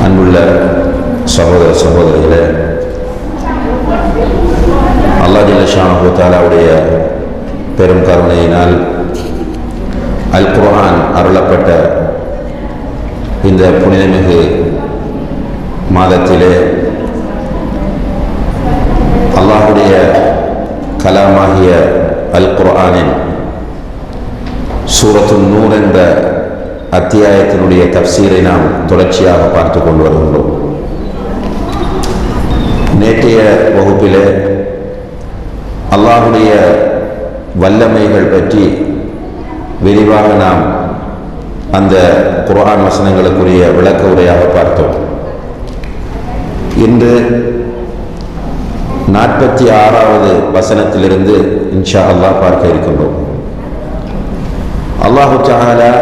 அன்புள்ள சகோதர சகோதரிகளே, அல்லாஹ் ஜல்ல ஷானஹு தஆலாவுடைய பெரும் கருணையினால் அல் குர்ஆன் அருளப்பட்ட இந்த புனிதமிகு மாதத்திலே அல்லாஹுடைய கலாமாகிய அல் குர்ஆனின் சூரத்துன் நூர் என்ற அத்தியாயத்தினுடைய தஃப்சீரை நாம் தொடர்ச்சியாக பார்த்து கொண்டு வருகின்றோம். நேற்றைய வகுப்பிலே அல்லாஹுடைய வல்லமைகள் பற்றி விரிவாக நாம் அந்த குர்ஆன் வசனங்களுக்குரிய விளக்க உரையாக பார்த்தோம். இன்று 46வது வசனத்திலிருந்து இன்ஷா அல்லாஹ் பார்க்க இருக்கின்றோம். அல்லாஹு தஆலா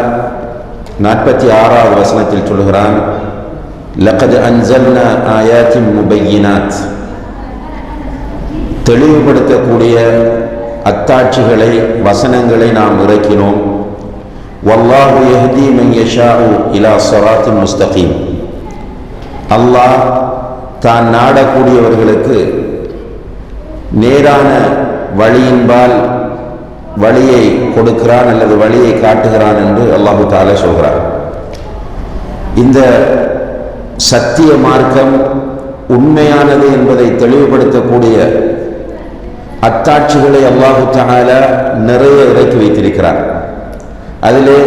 46வது வசனத்தில் சொல்கிறான், லகத் அன்ஸல்னா ஆயாத்தின் முபையினாத், தெளிவுபடுத்தக்கூடிய அத்தாட்சிகளை வசனங்களை நாம் இறக்கினோம். வல்லாஹு யஹ்தி மன் யஷாஉ இலா ஸிராத்தின் முஸ்தகீம், அல்லாஹ் தான் நாடக்கூடியவர்களுக்கு நேரான வழியின்பால் வழியை கொடுக்கிறான் அல்லது வழியை காட்டுகிறான் என்று அல்லாஹு தஆலா சொல்கிறார். இந்த சத்திய மார்க்கம் உண்மையானது என்பதை தெளிவுபடுத்தக்கூடிய அத்தாட்சிகளை அல்லாஹு தஆலா நிறைய இறக்கி வைத்திருக்கிறார். அதிலே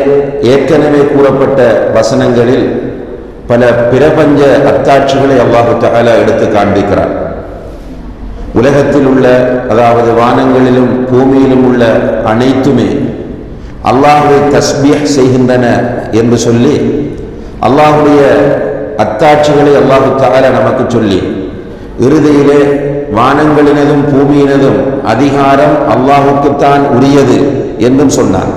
ஏற்கனவே கூறப்பட்ட வசனங்களில் பல பிரபஞ்ச அத்தாட்சிகளை அல்லாஹு தஆலா எடுத்து காண்பிக்கிறார். உலகத்தில் உள்ள, அதாவது வானங்களிலும் பூமியிலும் உள்ள அனைத்துமே அல்லாஹ்வை தஸ்பீஹ் செய்கின்றன என்று சொல்லி அல்லாஹுடைய அத்தாட்சிகளை அல்லாஹு தஆலா நமக்கு சொல்லி இறுதியிலே வானங்களினதும் பூமியினதும் அதிகாரம் அல்லாஹுக்குத்தான் உரியது என்றும் சொன்னான்.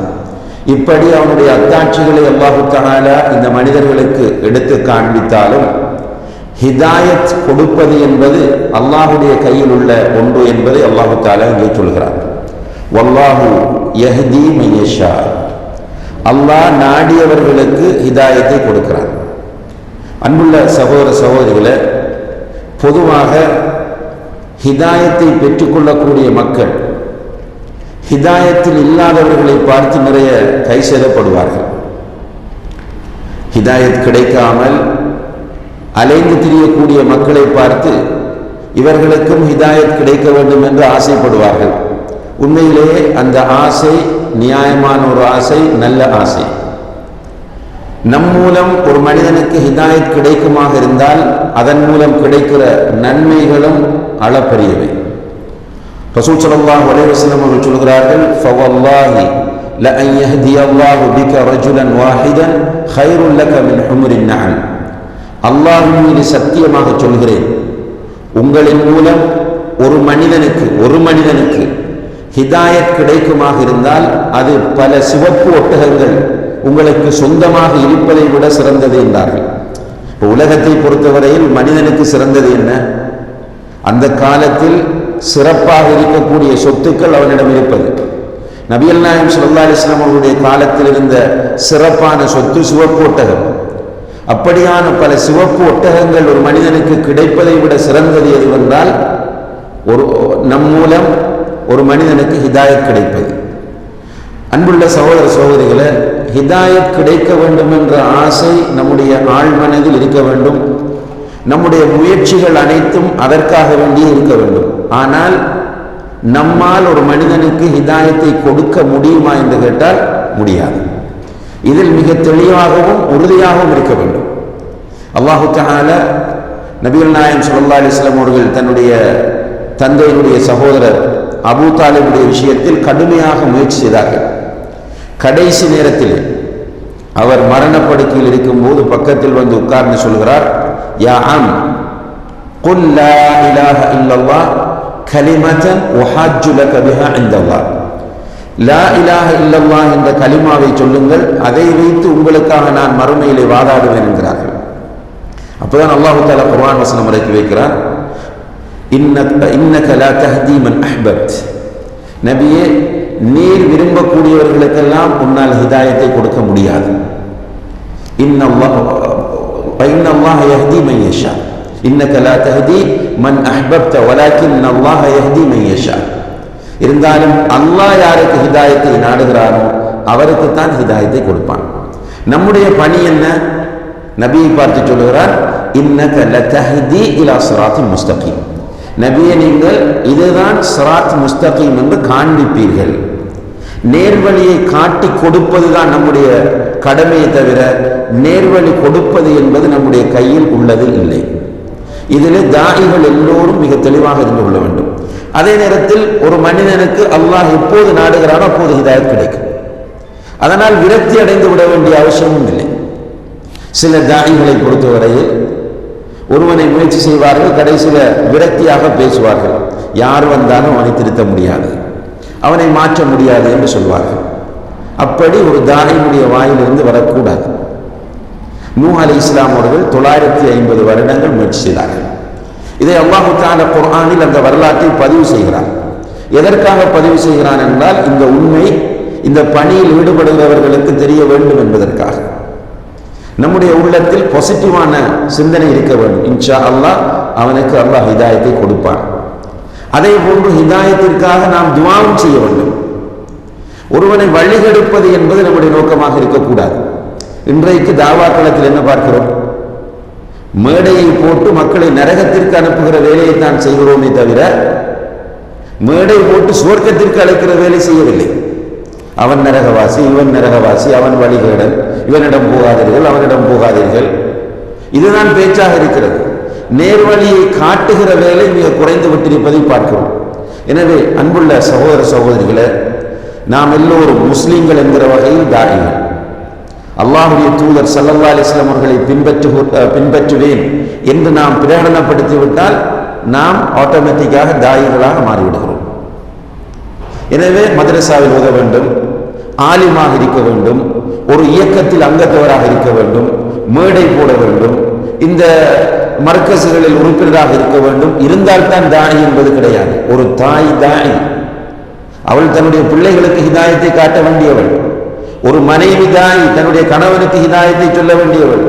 இப்படி அவனுடைய அத்தாட்சிகளை அல்லாஹு தஆலா இந்த மனிதர்களுக்கு எடுத்து காண்பித்தாலும் ஹிதாயத் கொடுப்பது என்பது அல்லாஹுடைய கையில் உள்ள ஒன்று என்பதை அல்லாஹு தஆலா இங்கே சொல்கிறார். வல்லாஹு யஹ்தி மன் யஷா, அல்லாஹ் நாடியவர்களுக்கு ஹிதாயத்தை கொடுக்கிறார். அன்புள்ள சகோதர சகோதரிகளே, பொதுவாக ஹிதாயத்தை பெற்றுக்கொள்ளக்கூடிய மக்கள் ஹிதாயத்தில் இல்லாதவர்களை பார்த்து நிறைய கைசேதப்படுவார்கள். ஹிதாயத் கிடைக்காமல் அலைந்து திரியக்கூடிய மக்களை பார்த்து இவர்களுக்கும் ஹிதாயத் கிடைக்க வேண்டும் என்று ஆசைப்படுவார்கள். உண்மையிலேயே அந்த ஆசை நியாயமான ஒரு ஆசை, நல்ல ஆசை. நம் மூலம் ஒரு மனிதனுக்கு ஹிதாயத் கிடைக்குமாக இருந்தால் அதன் மூலம் கிடைக்கிற நன்மைகளும் அளப்பரியவை. ரசூல் ஸல்லல்லாஹு அலைஹி வஸல்லம் அவர்கள் சொல்கிறார்கள், ஃபவல்லாஹி லஅன் யஹ்தியல்லாஹு பிக ரஜுலன் வாஹிதன் கைருல் லக மின் ஹும்ரின் நஅம், அல்லாஹ்வின் மீது சத்தியமாக சொல்கிறேன், உங்களின் மூலம் ஒரு மனிதனுக்கு ஹிதாயத் கிடைக்குமாக இருந்தால் அது பல சிவப்பு ஒட்டகங்கள் உங்களுக்கு சொந்தமாக இருப்பதை விட சிறந்தது என்றார்கள். இப்போ உலகத்தை பொறுத்தவரையில் மனிதனுக்கு சிறந்தது என்ன? அந்த காலத்தில் சிறப்பாக இருக்கக்கூடிய சொத்துக்கள் அவனிடம் இருப்பது. நபிகள் நாயகம் ஸல்லல்லாஹு அலைஹி வஸல்லம் அவருடைய காலத்தில் இருந்த சிறப்பான சொத்து சிவப்பு ஒட்டகம். அப்படியான பல சிவப்பு ஒட்டகங்கள் ஒரு மனிதனுக்கு கிடைப்பதை விட சிறந்தது எதுவென்றால் நம் மூலம் ஒரு மனிதனுக்கு ஹிதாயத் கிடைப்பது. அன்புள்ள சகோதர சகோதரிகளை, ஹிதாயத் கிடைக்க வேண்டும் என்ற ஆசை நம்முடைய ஆழ்மனதில் இருக்க வேண்டும். நம்முடைய முயற்சிகள் அனைத்தும் அதற்காக வேண்டியே இருக்க வேண்டும். ஆனால் நம்மால் ஒரு மனிதனுக்கு ஹிதாயத்தை கொடுக்க முடியுமா என்று கேட்டால் முடியாது. இதில் மிக தெளிவாகவும் உறுதியாகவும் இருக்க வேண்டும். அல்லாஹு தஆலா நபிகள் நாயகம் ஸல்லல்லாஹு அலைஹி வஸல்லம் அவர்கள் தன்னுடைய தந்தையினுடைய சகோதரர் அபூ தாலிபுடைய விஷயத்தில் கடுமையாக முயற்சி செய்தார்கள். கடைசி நேரத்தில் அவர் மரணப்படுக்கையில் இருக்கும்போது பக்கத்தில் வந்து உட்கார்ந்து சொல்கிறார், யா அம் குல் லா இலாஹ இல்லல்லாஹ் கலிமத்தன் உஹாஜ்ஜு லக பிஹா இன்தல்லாஹ், லா இலாஹ இல்லல்லாஹ் என்ற கலிமாவை சொல்லுங்கள், அதை வைத்து உங்களுக்காக நான் மறுமையிலே வாதாடுவேன் என்கிறார்கள். அப்போதான் அல்லாஹு தஆலா குர்ஆன் வசனம் இறக்கி வைக்கிறார், இன்னக லா தஹ்தி மன் அஹ்பப்த், நபியே நீர் விரும்பக்கூடியவர்களுக்கெல்லாம் உன்னால் ஹிதாயத்தை கொடுக்க முடியாது. فإن الله يهدي من يشاء إنك لا تهدي من أحببت ولكن الله يهدي من يشاء. இருந்தாலும் அல்லாஹ் யாருக்கு ஹிதாயத்தை நாடுகிறானோ அவருக்கு தான் ஹிதாயத்தை கொடுப்பான். நம்முடைய பணி என்ன? நபியை பார்த்து சொல்லுகிறார், இன்னக லதஹ்தி இலா ஸிராத்தின் முஸ்தகீம். நபியே, நீங்கள் இதுதான் ஸிராத் முஸ்தகீம் என்று காண்பிப்பீர்கள். நேர்வழியை காட்டி கொடுப்பதுதான் நம்முடைய கடமையை தவிர நேர்வழி கொடுப்பது என்பது நம்முடைய கையில் உள்ளது இல்லை. இதில் தாயிகள் எல்லோரும் மிக தெளிவாக இருந்து கொள்ள வேண்டும். அதே நேரத்தில் ஒரு மனிதனுக்கு அல்லாஹ் எப்போது நாடுகிறானோ அப்போது ஹிதாயத் கிடைக்கும். அதனால் விரக்தி அடைந்து விட வேண்டிய அவசியமும் இல்லை. சில தாயிகளை பொறுத்தவரையில் ஒருவனை முயற்சி செய்வார்கள், கடைசியில் விரக்தியாக பேசுவார்கள். யார் வந்தாலும் அவனை திருத்த முடியாது, அவனை மாற்ற முடியாது என்று சொல்வார்கள். அப்படி ஒரு தாயினுடைய வாயிலிருந்து வரக்கூடாது. நூஹ் அலைஹிஸ்ஸலாம் அவர்கள் 950 வருடங்கள் முயற்சி செய்தார்கள். இதை அல்லாஹ் தஆலா குர்ஆனில் அந்த வரலாற்றை பதிவு செய்கிறார். எதற்காக பதிவு செய்கிறான் என்றால், இந்த உண்மை இந்த பணியில் ஈடுபடுகிறவர்களுக்கு தெரிய வேண்டும் என்பதற்காக. நம்முடைய உள்ளத்தில் பாசிட்டிவான சிந்தனை இருக்க வேண்டும். இன்ஷா அல்லாஹ் அவனுக்கு அல்லாஹ் ஹிதாயத்தை கொடுப்பான். அதே போன்று ஹிதாயத்திற்காக நாம் துஆவும் செய்ய வேண்டும். ஒருவனை வழிகெடுப்பது என்பது நம்முடைய நோக்கமாக இருக்கக்கூடாது. இன்றைக்கு தாவா களத்தில் என்ன பார்க்கிறோம்? மேடையை போட்டு மக்களை நரகத்திற்கு அனுப்புகிற வேலையை தான் செய்கிறோமே தவிர மேடை போட்டு சுவர்க்கத்திற்கு அழைக்கிற வேலை செய்யவில்லை. அவன் நரகவாசி, இவன் நரகவாசி, அவன் வழிகேடன், இவனிடம் போகாதீர்கள், அவனிடம் போகாதீர்கள், இதுதான் பேச்சாக இருக்கிறது. நேர்வழியை காட்டுகிற வேலை மிக குறைந்து விட்டிருப்பதை பார்க்கிறோம். எனவே அன்புள்ள சகோதர சகோதரிகளை, நாம் எல்லோரும் முஸ்லீம்கள் என்கிற வகையில் தாயிகள். அல்லாஹ்வுடைய தூதர் ஸல்லல்லாஹு அலைஹி வஸல்லம் அவர்களை பின்பற்றுவேன் என்று நாம் பிரகடனப்படுத்திவிட்டால் நாம் ஆட்டோமேட்டிக்காக தாயிகளாக மாறிவிடுகிறோம். எனவே மதரசாவில் ஓத வேண்டும், ஆலிமாக இருக்க வேண்டும், ஒரு இயக்கத்தில் அங்கத்தவராக இருக்க வேண்டும், மேடை போட வேண்டும், இந்த மர்க்கசுகளில் உறுப்பினராக இருக்க வேண்டும். இருந்தால்தான் தாய் என்பது கிடையாது. ஒரு தாய் தாய், அவள் தன்னுடைய பிள்ளைகளுக்கு ஹிதாயத்தை காட்ட வேண்டியவள். ஒரு மனைவி தாய் தன்னுடைய கணவனுக்கு ஹிதாயத்தை சொல்ல வேண்டியவள்.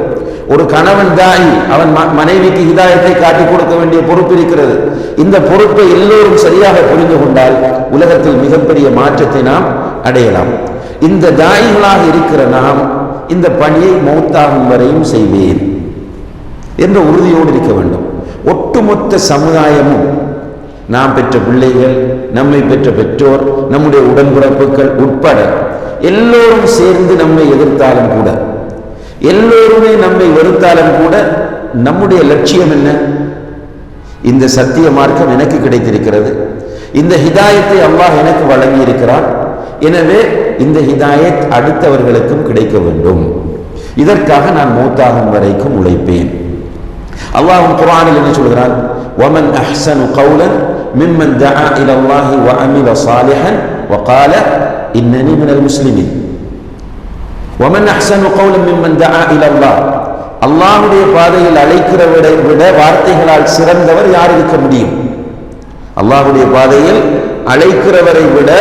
ஒரு கணவன் தாய் அவன் மனைவிக்கு ஹிதாயத்தை காட்டி கொடுக்க வேண்டிய பொறுப்பு இருக்கிறது. இந்த பொறுப்பை எல்லோரும் சரியாக புரிந்து கொண்டால் உலகத்தில் மிகப்பெரிய மாற்றத்தை நாம் அடையலாம். இந்த தாயிகளாக இருக்கிற நாம் இந்த பணியை மௌத்தாகும் வரையும் செய்வேன் என்ற உறுதியோடு இருக்க வேண்டும். ஒட்டுமொத்த சமுதாயமும், நாம் பெற்ற பிள்ளைகள், நம்மை பெற்ற பெற்றோர், நம்முடைய உடன்பிறப்புகள் உட்பட எல்லோரும் சேர்ந்து நம்மை எதிர்த்தாலும் கூட, எல்லோருமே நம்மை வெறுத்தாலும் கூட, நம்முடைய லட்சியம் என்ன? இந்த சத்திய மார்க்கம் எனக்கு கிடைத்திருக்கிறது, இந்த ஹிதாயத்தை அல்லாஹ் எனக்கு வழங்கி இருக்கிறான், எனவே இந்த ஹிதாயத் அடுத்தவர்களுக்கும் கிடைக்க வேண்டும். இதற்காக நான் மௌத்தாகும் வரைக்கும் உழைப்பேன். அல்லாஹ் குர்ஆனில் என்ன சொல்கிறான்? وَمَنْ أَحْسَنُ قَوْلًا مِمَّنْ دَعَا إِلَى اللَّهِ وَعَمِلَ صَالِحًا وَقَالَ إِنَّنِي مِنَ الْمُسْلِمِينَ. وَمَنْ أَحْسَنُ قَوْلًا مِمَّنْ دَعَا إِلَى اللَّهِ. அல்லாஹ்வுடைய பாதையில் அழைக்கிறவரை விட வார்த்தைகளால் சிறந்தவர் யார் இருக்க முடியும்? அல்லாஹ்வுடைய பாதையில் அழைக்கிறவரை விட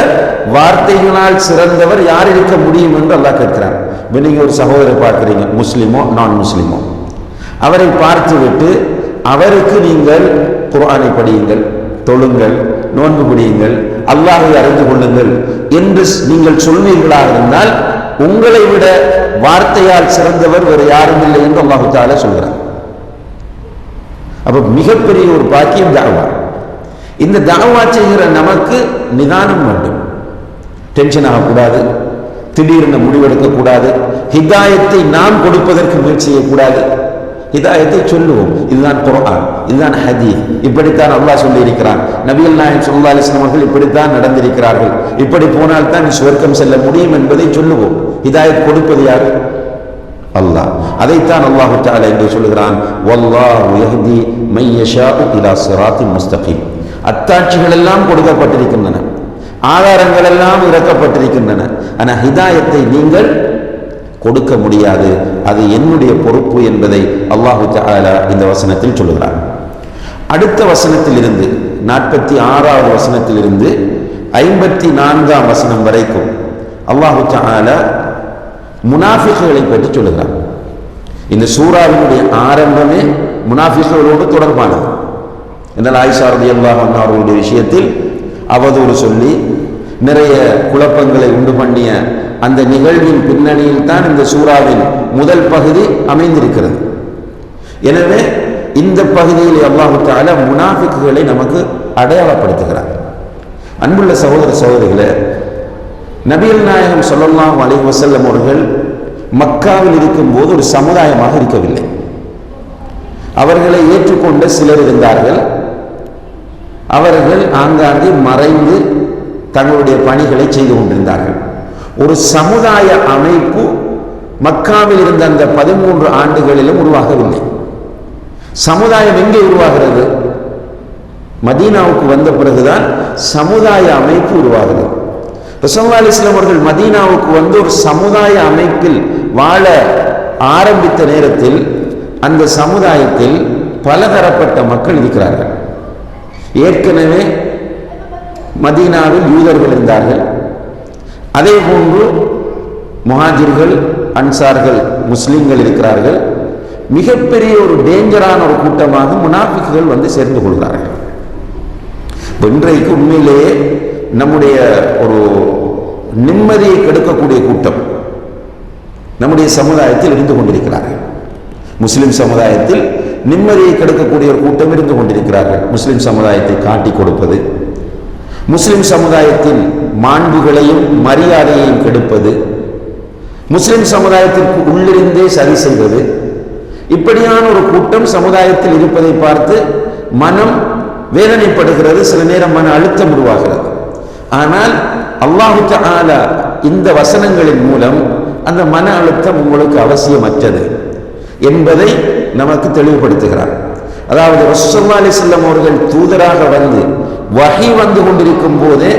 வார்த்தைகளால் சிறந்தவர் யார் இருக்க முடியும் என்று அல்லாஹ் கேட்கிறார். நீங்க ஒரு சகோதரர் பார்க்கிறீங்க, முஸ்லிமோ நான் முஸ்லிமோ, அவரை பார்த்துவிட்டு அவருக்கு நீங்கள் குர்ஆனை படியுங்கள், தொழுங்கள், நோன்பு பிடியுங்கள், அல்லாஹ்வை அறிந்து கொள்ளுங்கள் என்று நீங்கள் சொல்வீர்களாக இருந்தால் உங்களை விட வார்த்தையால் சிறந்தவர் வேறு யாரும் இல்லை என்று அல்லாஹ் தஆலா சொல்கிறார். அப்ப மிகப்பெரிய ஒரு பாக்கியம் தஅவா. இந்த தஅவா செய்கிற நமக்கு நிதானம் வேண்டும். டென்ஷன் ஆகக்கூடாது, திடீரென முடிவெடுக்கக்கூடாது, ஹிதாயத்தை நாம் கொடுப்பதற்கு முயற்சி செய்யக்கூடாது. ஹிதாயத்தை சொல்லுவோம், இதுதான் குர்ஆன், இதுதான் ஹதீஸ், இப்படித்தான் அல்லாஹ் சொல்லி இருக்கிறான், நபிகள் நாயகம் ஸல்லல்லாஹு அலைஹி வஸல்லம் அவர்கள் இப்படித்தான் நடந்திருக்கிறார்கள், இப்படி போனால் தான் சுவர்க்கம் செல்ல முடியும் என்பதை சொல்லுவோம். ஹிதாயத் கொடுப்பது யார்? அல்லாஹ். அதைத்தான் அல்லாஹ் தஆலா என்று சொல்கிறான், வல்லாஹு யஹ்தி மை யஷாஉ இலா ஸிராத்தின் முஸ்தகீம். அத்தாட்சிகள் எல்லாம் கொடுக்கப்பட்டிருக்கின்றன, ஆதாரங்கள் எல்லாம் இறக்கப்பட்டிருக்கின்றன. ஆனால் ஹிதாயத்தை நீங்கள் கொடுக்க முடியாது, அது என்னுடைய பொறுப்பு என்பதை அல்லாஹு தஆலா இந்த வசனத்தில் சொல்லுகிறார். அடுத்த வசனத்தில் இருந்து 46வது வசனத்திலிருந்து 54ஆம் வசனம் வரைக்கும் அல்லாஹு தஆலா முனாஃபிக்குகளை பற்றி சொல்லுகிறார். இந்த சூராவினுடைய ஆரம்பமே முனாஃபிக்குகளோடு தொடர்பானது. என்றால் ஆயிஷா ரலியல்லாஹு அன்ஹா அவர்களுடைய விஷயத்தில் அவதூறு சொல்லி நிறைய குழப்பங்களை உண்டு பண்ணிய அந்த நிகழ்வின் பின்னணியில் தான் இந்த சூராவின் முதல் பகுதி அமைந்திருக்கிறது. எனவே இந்த பகுதியில் அல்லாஹ் தஆலா முனாஃபிக்குகளை நமக்கு அடையாளப்படுத்துகிறார். அன்புள்ள சகோதர சகோதரிகளே, நபிகள் நாயகம் ஸல்லல்லாஹு அலைஹி வஸல்லம் அவர்கள் மக்காவில் இருக்கும்போது ஒரு சமுதாயமாக இருக்கவில்லை. அவர்களை ஏற்றுக்கொண்ட சிலர் இருந்தார்கள். அவர்கள் ஆங்காங்கே மறைந்து தங்களுடைய பணிகளை செய்து கொண்டிருந்தார்கள். ஒரு சமுதாய அமைப்பு மக்காவில் இருந்த அந்த 13 ஆண்டுகளிலும் உருவாகவில்லை. சமுதாயம் எங்கே உருவாகிறது? மதீனாவுக்கு வந்த பிறகுதான் சமுதாய அமைப்பு உருவாகிறது. ரசூலுல்லாஹி அலைஹி வஸல்லம் அவர்கள் மதீனாவுக்கு வந்து ஒரு சமுதாய அமைப்பில் வாழ ஆரம்பித்த நேரத்தில் அந்த சமுதாயத்தில் பலதரப்பட்ட மக்கள் இருக்கிறார்கள். ஏற்கனவே மதீனாவில் யூதர்கள் இருந்தார்கள். அதே போன்று முஹாஜிர்கள், அன்சார்கள், முஸ்லிம்கள் இருக்கிறார்கள். மிகப்பெரிய ஒரு டேஞ்சரான ஒரு கூட்டமாக முனாஃபிக்குகள் வந்து சேர்ந்து கொள்கிறார்கள். இன்றைக்கு உண்மையிலேயே நம்முடைய ஒரு நிம்மதியை கெடுக்கக்கூடிய கூட்டம் நம்முடைய சமுதாயத்தில் இருந்து கொண்டிருக்கிறார்கள். முஸ்லிம் சமுதாயத்தில் நிம்மதியை கெடுக்கக்கூடிய ஒரு கூட்டம் இருந்து கொண்டிருக்கிறார்கள். முஸ்லிம் சமுதாயத்தை காட்டி கொடுப்பது, முஸ்லிம் சமுதாயத்தின் மாண்புகளையும் மரியாதையையும் கெடுப்பது, முஸ்லிம் சமுதாயத்திற்கு உள்ளிருந்தே சரி செய்வது, இப்படியான ஒரு கூட்டம் சமுதாயத்தில் இருப்பதை பார்த்து மனம் வேதனைப்படுகிறது. சில நேரம் மன அழுத்தம் உருவாகிறது. ஆனால் அல்லாஹு தஆலா இந்த வசனங்களின் மூலம் அந்த மன அழுத்தம் உங்களுக்கு அவசியமற்றது என்பதை நமக்கு தெளிவுபடுத்துகிறார். அதாவது ரசூலுல்லாஹி அலைஹி வஸல்லம் அவர்கள் தூதராக வந்து வஹி வந்து கொண்டிருக்கும் போதே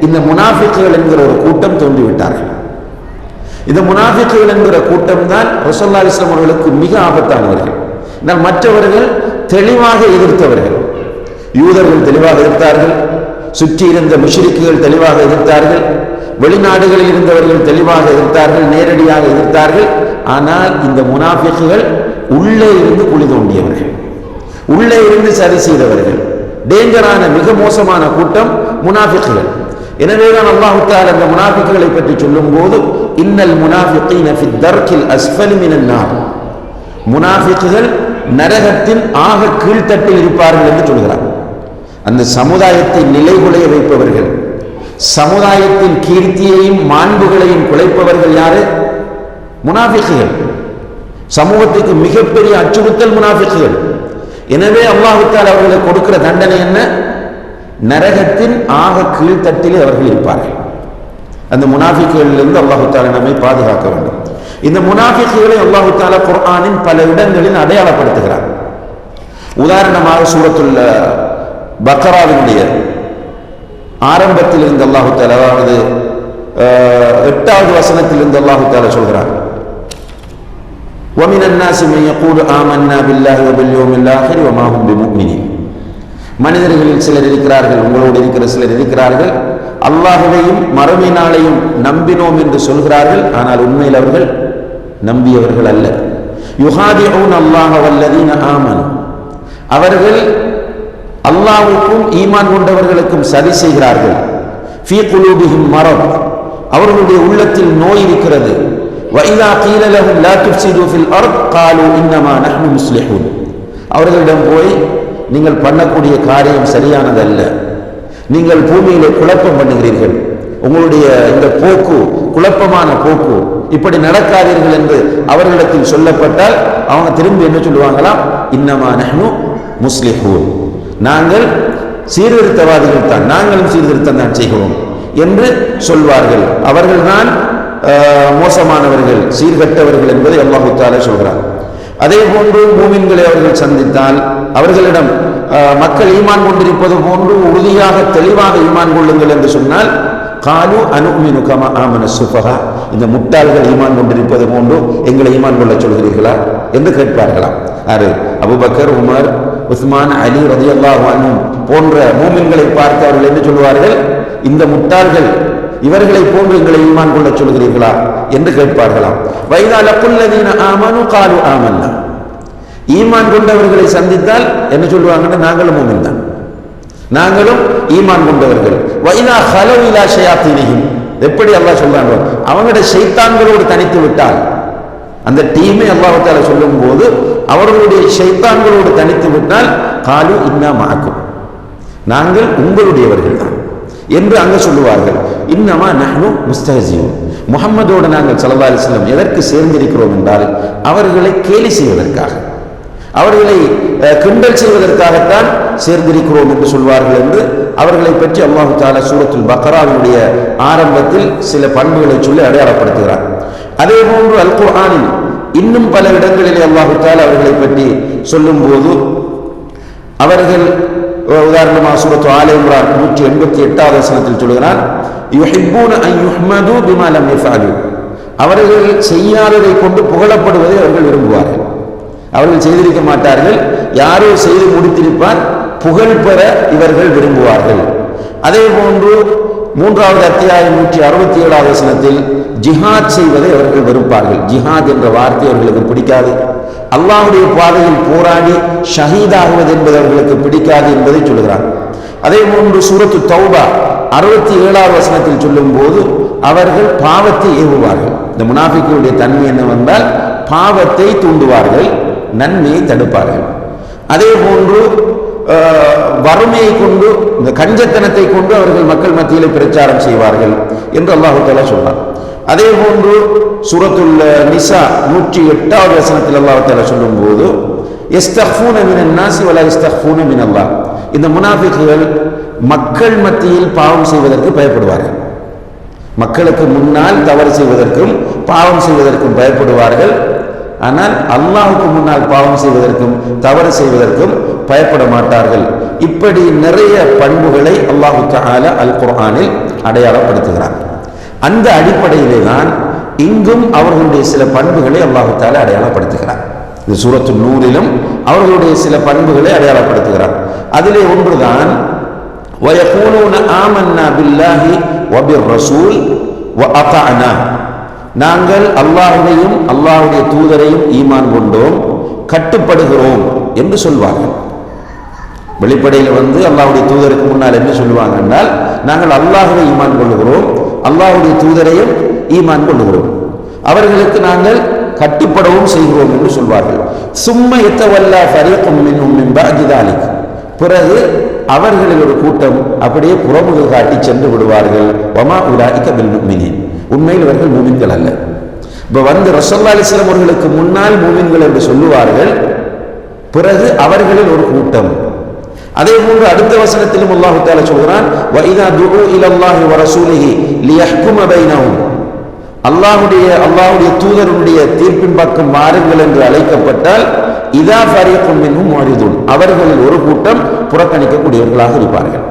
இந்த முனாஃபிக்குகள் என்கிற ஒரு கூட்டம் தோன்றிவிட்டார்கள். இந்த முனாஃபிக்குகள் என்கிற கூட்டம் தான் ரசூலுல்லாஹி அலைஹி வஸல்லம் அவர்களுக்கு மிக ஆபத்தானவர்கள். ஆனால் மற்றவர்கள் தெளிவாக எதிர்த்தவர்கள். யூதர்கள் தெளிவாக எதிர்த்தார்கள், சுற்றி இருந்த முஷ்ரிக்குகள் தெளிவாக எதிர்த்தார்கள், வெளிநாடுகளில் இருந்தவர்கள் தெளிவாக எதிர்த்தார்கள், நேரடியாக எதிர்த்தார்கள். ஆனால் இந்த முனாஃபிக்குகள் உள்ளே இருந்து குழி தோண்டியவர்கள், உள்ளே இருந்து சரி செய்தவர்கள். டேஞ்சரான மிக மோசமான கூட்டம் முனாஃபிக்குகள். எனவேதான் அல்லாஹ் தஆலா இந்த முனாஃபிக்குகளை பற்றி சொல்லும் போது இன்னல் முனாஃபிகீன ஃபி தர்கில் அஸ்ஃபலி மினன் நார், முனாஃபிக்குகள் நரகத்தின் ஆக கீழ்த்தட்டில் இருப்பார்கள் என்று சொல்கிறார். அந்த சமுதாயத்தை நிலைகுலைய வைப்பவர்கள், சமுதாயத்தின் கீர்த்தியையும் மாண்புகளையும் குலைப்பவர்கள் யாரு? முனாஃபிக்குகள். சமூகத்துக்கு மிகப்பெரிய அச்சுறுத்தல் முனாஃபிக்குகள். எனவே அல்லாஹ் தஆலா அவர்களுக்கு கொடுக்கிற தண்டனை என்ன? நரகத்தின் ஆக கீழ்த்தட்டிலே அவர்கள் இருப்பார்கள். அந்த முனாஃபிக்குகளிலிருந்து அல்லாஹ் தஆலா நம்மை பாதுகாக்க வேண்டும். இந்த முனாஃபிக்குகளை அல்லாஹ் தஆலா குர்ஆனின் பல இடங்களில் அடையாளப்படுத்துகிறார். உதாரணமாக சூரத்துல் பக்ராவினுடைய ஆரம்பத்தில் இருந்து அல்லாஹ் தஆலா, அதாவது 8வது வசனத்திலிருந்து அல்லாஹ் தஆலா சொல்கிறார், وَمِنَ النَّاسِ مَن يَقُولُ آمَنَّا بِاللَّهِ وَبِالْيَوْمِ الْآخِرِ وَمَا هُمْ بِمُؤْمِنِينَ. மனிதர்களில் சிலர் இருக்கிறார்கள், உங்களோடு இருக்கிற சிலர் இருக்கிறார்கள், அல்லாஹ்வையும் மறுமை நாளையும் நம்பினோம் என்று சொல்கிறார்கள், ஆனால் உண்மையில் அவர்கள் நம்பியவர்கள் அல்ல. யுஹாதிஊன அல்லாஹ வல்லதீன ஆமனு, அவர்கள் அல்லாஹ்வுக்கும் ஈமான் கொண்டவர்களுக்கும் சதி செய்கிறார்கள். ஃபீ குலூபிஹிம் மரத், அவர்களுடைய உள்ளத்தில் நோய் இருக்கிறது. وَإِذَا قِيلَ لَهُمْ لَا تُفْسِدُوا فِي الْأَرْضِ قَالُوا إِنَّمَا نَحْنُ مُصْلِحُونَ, அவர்களிடம் போய் நீங்கள் பண்ணக்கூடிய காரியம் சரியானதல்ல, நீங்கள் பூமியிலே குழப்பம் பண்ணுகிறீர்கள், உங்களுடைய இந்த போக்கு குழப்பமான போக்கு, இப்படி நடக்காதீர்கள் என்று அவர்களிடத்தில் சொல்லப்பட்டால் அவங்க திரும்பி என்ன சொல்லுவாங்களாம்? இன்னமா நஹ்னு முஸ்லிஹூன், நாங்கள் சீர்திருத்தவாதிகள் தான், நாங்களும் சீர்திருத்தம் தான் செய்கிறோம் என்று சொல்வார்கள். அவர்கள்தான் மோசமானவர்கள், சீர்கட்டவர்கள் என்பதை அல்லாஹ் தஆலா சொல்கிறார். அதே போன்று மூமின்களை அவர்கள் சந்தித்தால் அவர்களிடம் மக்கள் ஈமான் கொண்டிருப்பது போன்று உறுதியாக தெளிவாக ஈமான் கொள்ளுங்கள் என்று சொன்னால் காலு அனுமினு கமா ஆமன சுஃபஹா, இந்த முட்டாள்கள் ஈமான் கொண்டிருப்பது போன்று எங்களை ஈமான் கொள்ள சொல்கிறீர்களா என்று கேட்பார்களாம். யாரு? அபூபக்கர், உமர், உஸ்மான், அலி ரலியல்லாஹு அன்ஹும் போன்ற மூமின்களை பார்த்து அவர்கள் என்ன சொல்வார்கள்? இந்த முட்டாள்கள் இவர்களை போன்று எங்களை ஈமான் கொள்ள சொல்கிறீர்களா என்று கேட்பார்களாம். வைதா லக்குல்லதீன ஆமனு காலு ஆமன்னா, ஈமான் கொண்டவர்களை சந்தித்தால் என்ன சொல்லுவாங்கன்னா நாங்களும் மூமின் தான், நாங்களும் ஈமான் கொண்டவர்கள். வைதா ஹலவு இலா ஷயாத்தீனிஹிம், எப்படி அல்லாஹ் சொல்றாங்க, அவங்களுடைய ஷைத்தான்களோடு தனித்து விட்டால், அந்த டீமை அல்லாஹ் தஆலா சொல்லும் போது அவர்களுடைய ஷைத்தான்களோடு தனித்து விட்டால் காலு இன்னா மஅக்கும், நாங்கள் உங்களுடையவர்கள் தான் என்று அங்க சொல்லுவார்கள். இன்னமா நஹ்னு முஸ்தஹ்சியூன், முஹம்மதோடு நாங்கள் ஸல்லல்லாஹு அலைஹி வஸல்லம் எதற்கு சேர்ந்திருக்கிறோம் என்றால் அவர்களை கேலி செய்வதற்காக, அவர்களை கிண்டல் செய்வதற்காகத்தான் சேர்ந்திருக்கிறோம் என்று சொல்வார்கள் என்று அவர்களை பற்றி அல்லாஹ் தஆலா சூரத்துல் பக்ராவினுடைய ஆரம்பத்தில் சில பண்புகளை சொல்லி அடையாளப்படுத்துகிறார். அதே போன்று அல் குர்ஆனில் இன்னும் பல இடங்களிலே அல்லாஹ் தஆலா அவர்களை பற்றி சொல்லும் போது அவர்கள், உதாரணமாக சூரத்து ஆல இம்ரான் 188வது வசனத்தில் சொல்கிறார், யுஹிப்பூன அன் யுஹ்மது பிமா லம் யஃஅலு, அவர்கள் செய்யாததை கொண்டு புகழப்படுவதை அவர்கள் விரும்புவார்கள். அவர்கள் செய்திருக்க மாட்டார்கள், யாரோ செய்து முடித்திருப்பார், புகழ் பெற இவர்கள் விரும்புவார்கள். அதே போன்று 3வது அத்தியாயம் 167வது வசனத்தில் ஜிஹாத் செய்வதை அவர்கள் வெறுப்பார்கள். ஜிஹாத் என்ற வார்த்தை அவர்களுக்கு பிடிக்காது, அல்லாஹ்வுடைய பாதையில் போராடி ஷஹீதாகுவது என்பது அவர்களுக்கு பிடிக்காது என்பதை சொல்கிறார். அதே போன்று சூரத்து தௌபா 67வது வசனத்தில் சொல்லும் போது அவர்கள் பாவத்தை ஏவுவார்கள். இந்த முனாஃபிக்குடைய தன்மை என்னவென்றால் பாவத்தை தூண்டுவார்கள், நன்மையை தடுப்பார்கள். அதே போன்று வறுமையை கொண்டு, இந்த கஞ்சத்தனத்தை கொண்டு அவர்கள் மக்கள் மத்தியிலே பிரச்சாரம் செய்வார்கள் என்று அல்லாஹ் தஆலா சொன்னார். அதே போன்று சூரத்துல் நிசா 108வது வசனத்தில் அல்லாஹ் தஆலா சொல்லும் போது யஸ்தக்ஃபூன மினன் நாஸி வலா யஸ்தக்ஃபூன மினல்லாஹ், இந்த முனாஃபிக்குகள் மக்கள் மத்தியில் பாவம் செய்வதற்கு பயப்படுவார்கள், மக்களுக்கு முன்னால் தவறு செய்வதற்கும் பாவம் செய்வதற்கும் பயப்படுவார்கள். ஆனால் அல்லாஹ்வுக்கு முன்னால் பாவம் செய்வதற்கும் தவறு செய்வதற்கும் பயப்பட மாட்டார்கள். இப்படி நிறைய பண்புகளை அல்லாஹ் தஆலா அல் குர்ஆனில் அடையாளப்படுத்துகிறார். அந்த அடிப்படையிலே தான் இங்கும் அவர்களுடைய சில பண்புகளை அல்லாஹ் தஆலா அடையாளப்படுத்துகிறார். இந்த சூரத்து நூரிலும் அவர்களுடைய சில பண்புகளை அடையாளப்படுத்துகிறார். அதிலே ஒன்றுதான் வயகூலூன ஆமன்னா பில்லாஹி வபிர் ரசூல் வஅதஅனா, நாங்கள் அல்லாஹ்வையும் அல்லாஹ்வுடைய தூதரையும் ஈமான் கொண்டோம், கட்டுப்படுகிறோம் என்று சொல்வார்கள். வெளிப்படையில் அல்லாஹ்வுடைய தூதருக்கு முன்னால் என்ன சொல்லுவாங்க என்றால் நாங்கள் அல்லாஹ்வை ஈமான் கொள்கிறோம், அல்லாஹ்வுடைய தூதரையும் ஈமான் கொள்கிறோம், அவர்களுக்கு நாங்கள் கட்டுப்படவும் செய்கிறோம் என்று சொல்வார்கள். சும்ம யத்தவல்லா ஃபரீகும் மின்ஹும் மின் பஅதி ذلك, பிறகு அவர்களில் ஒரு கூட்டம் அப்படியே புறமுக காட்டி சென்று விடுவார்கள். வமா உலாயிக பில் முஃமினீன், உண்மையில் இவர்கள் மூமின்கள் அல்ல. இப்போ ரசூலுல்லாஹி அலைஹி வஸல்லம் அவர்களுக்கு முன்னால் மூமின்கள் என்று சொல்லுவார்கள், பிறகு அவர்களில் ஒரு கூட்டம். அதே போன்று அடுத்த வசனத்திலும் அல்லாஹ் தஆலா சொல்கிறான் வ இதா துஉ இலல்லாஹி வ ரசூலிஹி லியஹ்கும பைனஹும், அல்லாஹ்வுடைய தூதருடைய தீர்ப்பின் பக்கம் வாருங்கள் என்று அழைக்கப்பட்டால் இதா ஃபரீகும் மின்ஹும் முஅரிதுன், அவர்களில் ஒரு கூட்டம் புறக்கணிக்கக்கூடியவர்களாக இருப்பார்கள்.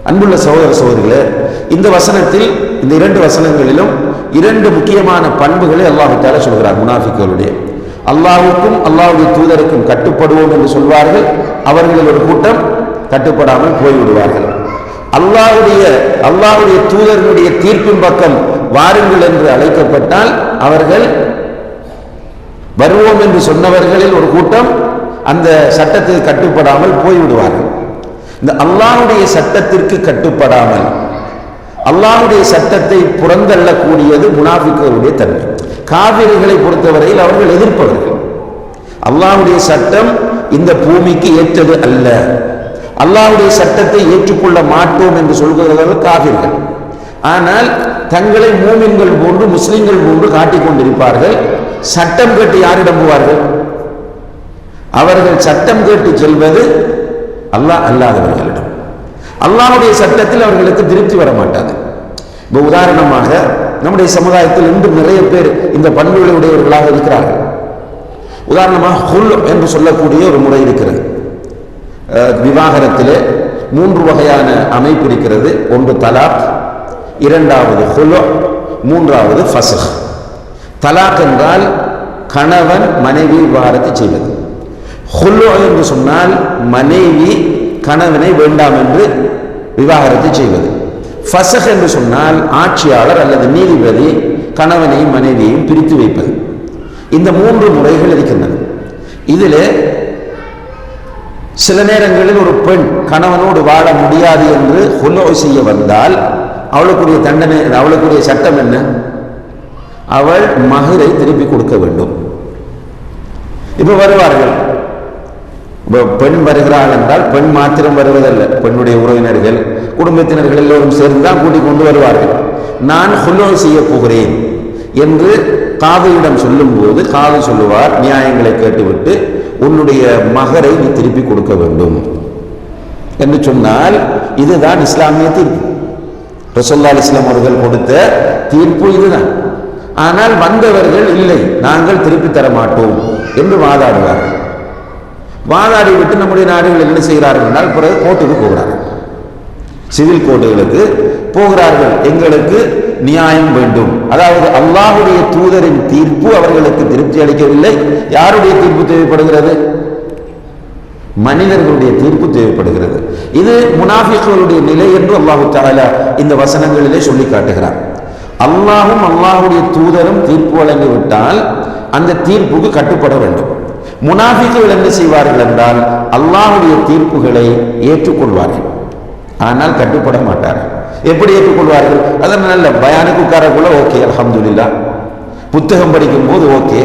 அன்புள்ள சகோதர சகோதரிகளே, இந்த வசனத்தில், இந்த 2 வசனங்களிலும் 2 முக்கியமான பண்புகளை அல்லாஹ் தஆலா சொல்கிறார். முனாஃபிக்குகளுடைய அல்லாஹ்வுக்கும் அல்லாஹ்வுடைய தூதருக்கும் கட்டுப்படுவோம் என்று சொல்வார்கள், அவர்களில் ஒரு கூட்டம் கட்டுப்படாமல் போய்விடுவார்கள். அல்லாஹ்வுடைய தூதருடைய தீர்ப்பின் பக்கம் வாருங்கள் என்று அழைக்கப்பட்டால் அவர்கள் வருவோம் என்று சொன்னவர்களில் ஒரு கூட்டம் அந்த சட்டத்துக்கு கட்டுப்படாமல் போய்விடுவார்கள். இந்த அல்லாஹ்வுடைய சட்டத்திற்கு கட்டுப்படாமல் அல்லாஹ்வுடைய சட்டத்தை புறந்தள்ளக்கூடியது முனாஃபிக்குகளுடைய தன்மை. காபிர்களை பொறுத்தவரையில் அவர்கள் எதிர்ப்பவர்கள். அல்லாஹ்வுடைய சட்டம் இந்த பூமிக்கு ஏற்றது அல்ல, அல்லாஹ்வுடைய சட்டத்தை ஏற்றுக்கொள்ள மாட்டோம் என்று சொல்கிறவர்கள் காபிர்கள். ஆனால் தங்களை மூமின்கள் போன்று முஸ்லிம்கள் போன்று காட்டிக் கொண்டிருப்பார்கள். சட்டம் கேட்டு யாரிடம் போவார்கள்? அவர்கள் சட்டம் கேட்டு செல்வது அல்லாஹ் அல்லாதவர்களிடம். அல்லாஹ்வுடைய சட்டத்தில் அவர்களுக்கு திருப்தி வர மாட்டாது. இப்போ உதாரணமாக நம்முடைய சமுதாயத்தில் இன்றும் நிறைய பேர் இந்த பண்புகளை உடையவர்களாக இருக்கிறார்கள். உதாரணமாக ஹுல் என்று சொல்லக்கூடிய ஒரு முறை இருக்கிறது. விவாகரத்திலே 3 வகையான அமைப்பு இருக்கிறது. ஒன்று தலாக், 2வது ஹுலு, 3வது ஃபஸ்ஹ். தலாக் என்றால் கணவன் மனைவி விவாகரத்து செய்வது. ஹுலு என்று சொன்னால் மனைவி கணவனை வேண்டாம் என்று விவாகரத்து செய்வது. ஃபசக் என்று சொன்னால் ஆட்சியாளர் அல்லது நீதிபதி கணவனையும் மனைவியையும் பிரித்து வைப்பது. இந்த 3 முறைகள் இருக்கின்றன. இதில் சில நேரங்களில் ஒரு பெண் கணவனோடு வாழ முடியாது என்று ஹுலூ செய்ய வந்தால் அவளுக்குரிய தண்டனை, அவளுக்குரிய சட்டம் என்ன? அவள் மஹரை திருப்பி கொடுக்க வேண்டும். இப்ப வருவார்கள், பெண் வருகிறாள் என்றால் பெண் மாத்திரம் வருவதல்ல, பெண்ணுடைய உறவினர்கள் குடும்பத்தினர்கள் எல்லோரும் சேர்ந்துதான் கூட்டிக் கொண்டு வருவார்கள். நான் ஹுலூ செய்ய போகிறேன் என்று காதியிடம் சொல்லும் போது காதி சொல்லுவார், நியாயங்களை கேட்டுவிட்டு உன்னுடைய மகரை நீ திருப்பி கொடுக்க வேண்டும் என்று சொன்னால் இதுதான் இஸ்லாமிய தீர்ப்பு. ரசூலுல்லாஹி அலைஹி வஸல்லம் அவர்கள் கொடுத்த தீர்ப்பு இதுதான். ஆனால் வந்தவர்கள் இல்லை, நாங்கள் திருப்பி தர மாட்டோம் என்று வாதாடுவார்கள். வாதாடி விட்டு நம்முடைய நாடுகள் என்ன செய்கிறார்கள் என்றால் பிறகு கோர்ட்டுக்கு போகிறார்கள், சிவில் கோர்ட்டுகளுக்கு போகிறார்கள். எங்களுக்கு நியாயம் வேண்டும். அதாவது அல்லாஹ்வுடைய தூதரின் தீர்ப்பு அவர்களுக்கு திருப்தி அளிக்கவில்லை. யாருடைய தீர்ப்பு தேவைப்படுகிறது? மனிதர்களுடைய தீர்ப்பு தேவைப்படுகிறது. இது முனாஃபிக்குகளுடைய நிலை என்று அல்லாஹ் தஆலா இந்த வசனங்களிலே சொல்லி காட்டுகிறார். அல்லாஹும் அல்லாஹ்வுடைய தூதரும் தீர்ப்பு வழங்கிவிட்டால் அந்த தீர்ப்புக்கு கட்டுப்பட வேண்டும். முனாஃபிக்குகள் என்ன செய்வார்கள் என்றால் அல்லாஹ்வுடைய தீர்ப்புகளை ஏற்றுக்கொள்வார்கள், ஆனால் கட்டுப்பட மாட்டார்கள். எப்படி ஏற்றுக்கொள்வார்கள்? அதன் நல்ல பயானுக்கு உட்காரக்குள்ள ஓகே, அல்ஹம்துலில்லாஹ், புத்தகம் படிக்கும் போது ஓகே,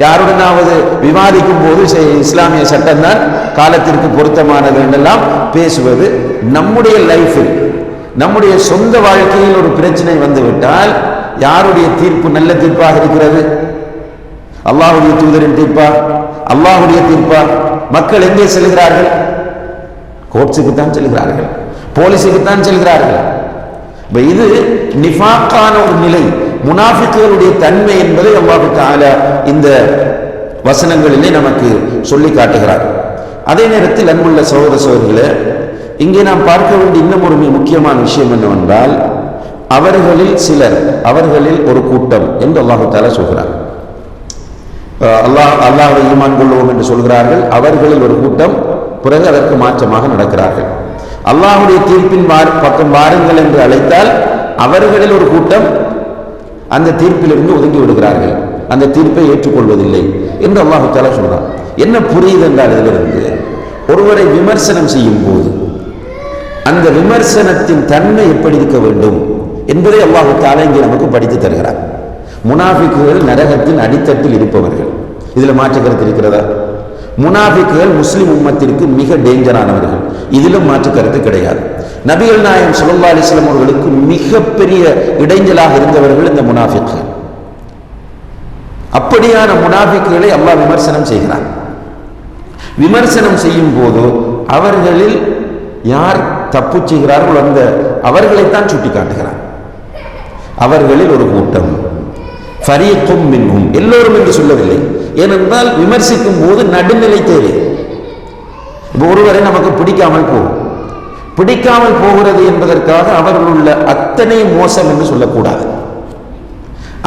யாருடனாவது விவாதிக்கும் போது இஸ்லாமிய சட்டம் தான் காலத்திற்கு பொருத்தமானது என்றெல்லாம் பேசுவது. நம்முடைய லைஃபில், நம்முடைய சொந்த வாழ்க்கையில் ஒரு பிரச்சனை வந்துவிட்டால் யாருடைய தீர்ப்பு நல்ல தீர்ப்பாக இருக்கிறது? அல்லாஹ்வுடைய தூதரின் தீர்ப்பா, அல்லாஹ்வுடைய தீர்ப்பா? மக்கள் எங்கே செல்கிறார்கள்? கோர்ட்ஸுக்கு தான் செல்கிறார்கள், போலீஸுக்கு தான் செல்கிறார்கள். இது நிஃபாக்கான ஒரு நிலை, முனாஃபிக்குகளுடைய தன்மை என்பதை அல்லாஹ் தஆலா இந்த வசனங்களிலே நமக்கு சொல்லி காட்டுகிறார். அதே நேரத்தில் அன்புள்ள சகோதர சகோதரிகளே, இங்கே நாம் பார்க்க வேண்டிய இன்னும் ஒரு முக்கியமான விஷயம் என்னவென்றால் அவர்களில் சிலர், அவர்களில் ஒரு கூட்டம் என்று அல்லாஹ் தஆலா சொல்கிறார். அல்லாஹ்வை ஈமான் கொள்வோம் என்று சொல்கிறார்கள், அவர்களில் ஒரு கூட்டம் பிறகு அதற்கு மாற்றமாக நடக்கிறார்கள். அல்லாஹ்வுடைய தீர்ப்பின் பக்கம் வாருங்கள் என்று அழைத்தால் அவர்களில் ஒரு கூட்டம் அந்த தீர்ப்பிலிருந்து ஒதுங்கி விடுகிறார்கள், அந்த தீர்ப்பை ஏற்றுக்கொள்வதில்லை என்று அல்லாஹ் தஆலா சொல்றார். என்ன புரியுது என்றால் இதிலிருந்து ஒருவரை விமர்சனம் செய்யும் போது அந்த விமர்சனத்தின் தன்மை எப்படி இருக்க வேண்டும் என்பதை அல்லாஹ் தஆலா இங்கே நமக்கு படித்து தருகிறார். முனாஃபிக்குகள் நரகத்தின் அடித்தட்டில் இருப்பவர்கள், இதுல மாற்று கருத்து இருக்கிறதா? முனாஃபிக்குகள் முஸ்லிம் உம்மத்திற்கு மிக டேஞ்சரானவர்கள், இதிலும் மாற்று கருத்து கிடையாது. நபிகள் நாயகம் ஸல்லல்லாஹு அலைஹி வஸல்லம் அவர்களுக்கு மிகப்பெரிய இடைஞ்சலாக இருந்தவர்கள் இந்த முனாஃபிக்குகள். அப்படியான முனாஃபிக்குகளை அல்லாஹ் விமர்சனம் செய்கிறார். விமர்சனம் செய்யும் போது அவர்களில் யார் தப்பு செய்கிறார்கள் அந்த அவர்களைத்தான் சுட்டி காட்டுகிறார். அவர்களில் ஒரு கூட்டம், ஃபரீக்கும் மின்ஹும், எல்லோரும் என்று சொல்லவில்லை. ஏனென்றால் விமர்சிக்கும் போது நடுநிலை தேவை. இப்போ ஒருவரை நமக்கு பிடிக்காமல் போகும், பிடிக்காமல் போகிறது என்பதற்காக அவர்கள் உள்ள அத்தனை மோசம் என்று சொல்லக்கூடாது.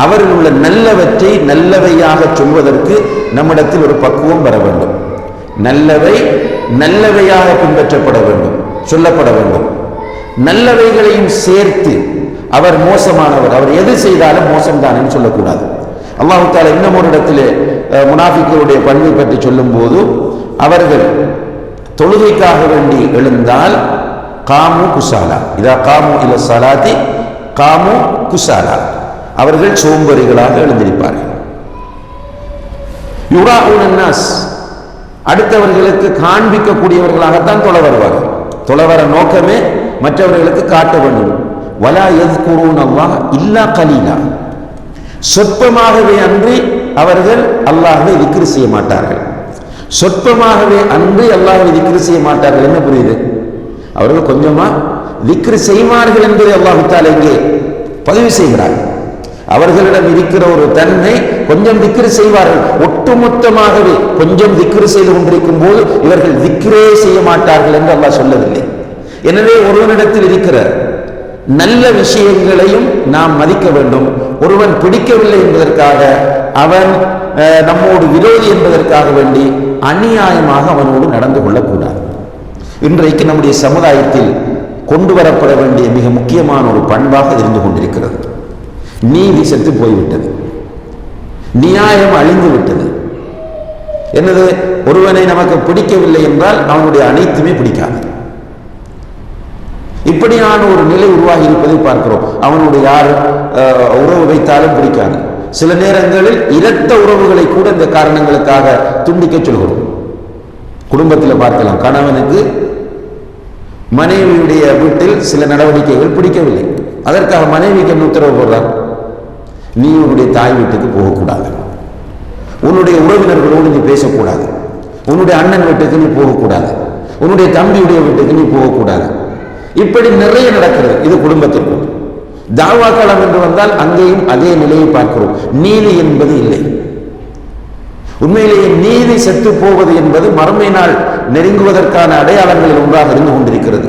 அவர்கள் உள்ள நல்லவற்றை நல்லவையாக சொல்வதற்கு நம்மிடத்தில் ஒரு பக்குவம் வர வேண்டும். நல்லவை நல்லவையாக பின்பற்றப்பட வேண்டும், சொல்லப்பட வேண்டும். நல்லவைகளையும் சேர்த்து அவர் மோசமானவர், அவர் எது செய்தாலும் மோசம்தான் என்று சொல்லக்கூடாது. அல்லாஹ் தஆலா இன்னும் ஒரு இடத்திலே முனாஃபிக்குகளுடைய பண்பை பற்றி சொல்லும் போது அவர்கள் தொழுகைக்காக வேண்டி எழுந்தால் காமு குசாலா, இதா காமு இல ஸலாத்தி காமு குசாலா, அவர்கள் சோம்பேறிகளாக எழுந்திருப்பார்கள். யுராஊன அன்னாஸ், அடுத்தவர்களுக்கு காண்பிக்கக்கூடியவர்களாகத்தான் தொழ வருவார்கள். தொழ வர நோக்கமே மற்றவர்களுக்கு காட்ட வேண்டும். வலா யذ்குரூன அல்லாஹ் இல்லா கலீலா, சொற்பமாகவே அன்றி அவர்கள் அல்லாஹ்வை திக்ர் செய்ய மாட்டார்கள். சொற்பமாகவே அன்றி அல்லாஹ்வை திக்ர் செய்ய மாட்டார்கள். என்ன புரியுது? அவர்கள் கொஞ்சமா திக்ர் செய்வார்கள் என்பதை அல்லாஹ் தஆலா இங்கே பதிவு செய்கிறார். அவர்களிடம் இருக்கிற ஒரு தன்மை, கொஞ்சம் திக்ர் செய்வார்கள். ஒட்டுமொத்தமாகவே கொஞ்சம் திக்ர் செய்து கொண்டிருக்கும் போது இவர்கள் திக்ரே செய்ய மாட்டார்கள் என்று அல்லாஹ் சொல்லவில்லை. எனவே ஒருவனிடத்தில் இருக்கிற நல்ல விஷயங்களையும் நாம் மதிக்க வேண்டும். ஒருவன் பிடிக்கவில்லை என்பதற்காக, அவன் நம்மோடு விரோதி என்பதற்காக வேண்டி அநியாயமாக அவனோடு நடந்து கொள்ளக்கூடாது. இன்றைக்கு நம்முடைய சமுதாயத்தில் கொண்டு வரப்பட வேண்டிய மிக முக்கியமான ஒரு பண்பாக இருந்து கொண்டிருக்கிறது. நீதி செத்து போய்விட்டது, நியாயம் அழிந்து விட்டது. என்னது, ஒருவனை நமக்கு பிடிக்கவில்லை என்றால் அவனுடைய அனைத்துமே பிடிக்காது. இப்படியான ஒரு நிலை உருவாகி இருப்பதை பார்க்கிறோம். அவனுடைய யார் உறவு வைத்தாலும் பிடிக்காது. சில நேரங்களில் இரட்ட உறவுகளை கூட இந்த காரணங்களுக்காக துண்டிக்க சொல்கிறோம். குடும்பத்தில் பார்க்கலாம், கணவனுக்கு மனைவியுடைய வீட்டில் சில நடவடிக்கைகள் பிடிக்கவில்லை, அதற்காக மனைவிக்கு என்ன உத்தரவு போடுறார், நீ உன்னுடைய தாய் வீட்டுக்கு போகக்கூடாது, உன்னுடைய உறவினர்களோடு நீ பேசக்கூடாது, உன்னுடைய அண்ணன் வீட்டுக்கு நீ போகக்கூடாது, உன்னுடைய தம்பியுடைய வீட்டுக்கு நீ போகக்கூடாது. இப்படி நிறைய நடக்கிறது. இது குடும்பத்திற்கு. தாவா களம் என்று வந்தால் அங்கேயும் அதே நிலையை பார்க்கிறோம். நீதி என்பது இல்லை. உண்மையிலேயே நீதி செத்து போவது என்பது மறுமை நாள் நெருங்குவதற்கான அடையாளங்களில் ஒன்றாக இருந்து கொண்டிருக்கிறது.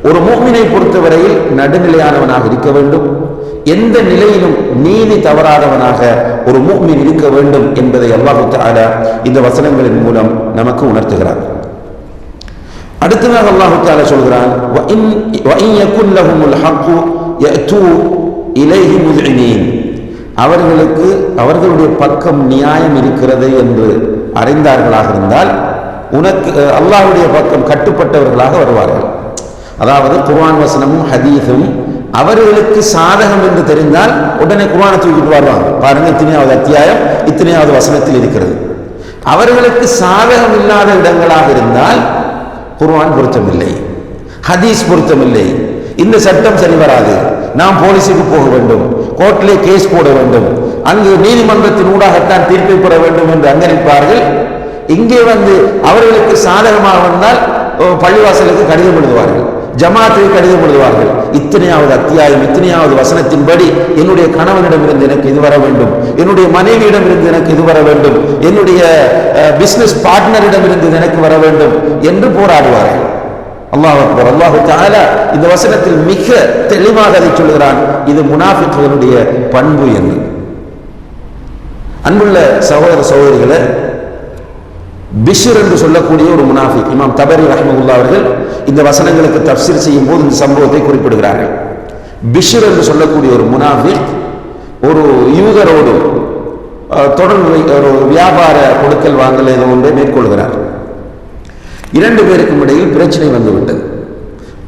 ஒரு முஃமினை பொறுத்தவரையில் நடுநிலையானவனாக இருக்க வேண்டும், எந்த நிலையிலும் நீதி தவறாதவனாக ஒரு முஃமின் இருக்க வேண்டும் என்பதை அல்லாஹ் தஆலா இந்த வசனங்களின் மூலம் நமக்கு உணர்த்துகிறார். அடுத்ததாக அல்லாஹ் தஆலா சொல்கிறான், வ இன் யகுல் லஹுமுல் ஹக்கு யஅது இலைஹி முஸ்இனீன். அவர்களுக்கு அவர்களுடைய பக்கம் நியாயம் இருக்கிறது என்று அறிந்தார்களாக இருந்தால் உனக்கு அல்லாஹ்வுடைய பக்கம் கட்டுப்பட்டவர்களாக வருவார்கள். அதாவது குர்ஆன் வசனமும் ஹதீஸும் அவர்களுக்கு சாதகம் என்று தெரிந்தால் உடனே குர்ஆனை தூக்கிட்டு வருவாங்க. பாருங்க, இத்தனையாவது அத்தியாயம் இத்தனையாவது வசனத்தில் இருக்கிறது. அவர்களுக்கு சாதகம் இல்லாத இடங்களாக இருந்தால் குர்ஆன் பொருத்தமில்லை, ஹதீஸ் பொருத்தமில்லை, இந்த சட்டம் சரி வராது, நாம் போலீஸுக்கு போக வேண்டும், கோர்ட்டிலே கேஸ் போட வேண்டும், அங்கு நீதிமன்றத்தின் ஊடாகத்தான் தீர்ப்பை பெற வேண்டும் என்று அங்க நிற்பார்கள். இங்கே வந்து அவர்களுக்கு சாதகமாக வந்தால் பள்ளிவாசலுக்கு கடிதம் எழுதுவார்கள், ஜமாத்துக்கு கடிதம் எழுதுவார்கள். இத்தனையாவது அத்தியாயம் இத்தனையாவது வசனத்தின்படி என்னுடைய கணவனிடமிருந்து எனக்கு இது வர வேண்டும், என்னுடைய மனைவியிடமிருந்து எனக்கு இது வர வேண்டும், என்னுடைய பிசினஸ் பார்ட்னரிடமிருந்து எனக்கு வர வேண்டும் என்று போராடுவார்கள். அல்லாஹ் அக்பர். அல்லாஹ் தஆலா இந்த வசனத்தில் மிக தெளிவாக அதை சொல்கிறான், இது முனாஃபிக்குகளுடைய பண்பு என்று. அன்புள்ள சகோதர சகோதரிகளே, பிஷ்ர் என்று சொல்லக்கூடிய ஒரு முனாஃபிக், இமாம் தபரி ரஹ்மத்துல்லாஹி அவர்கள் இந்த வசனங்களுக்கு தஃப்சீர் செய்யும் போது இந்த சம்பவத்தை குறிப்பிடுகிறார்கள். பிஷ்ர் என்று சொல்லக்கூடிய ஒரு முனாஃபிக் ஒரு யூதரோடு தொடர்பு ஒரு வியாபார கொடுக்கல் வாங்கல் ஏதோ ஒன்றை மேற்கொள்கிறார். இரண்டு பேருக்கும் இடையில் பிரச்சனை வந்துவிட்டது.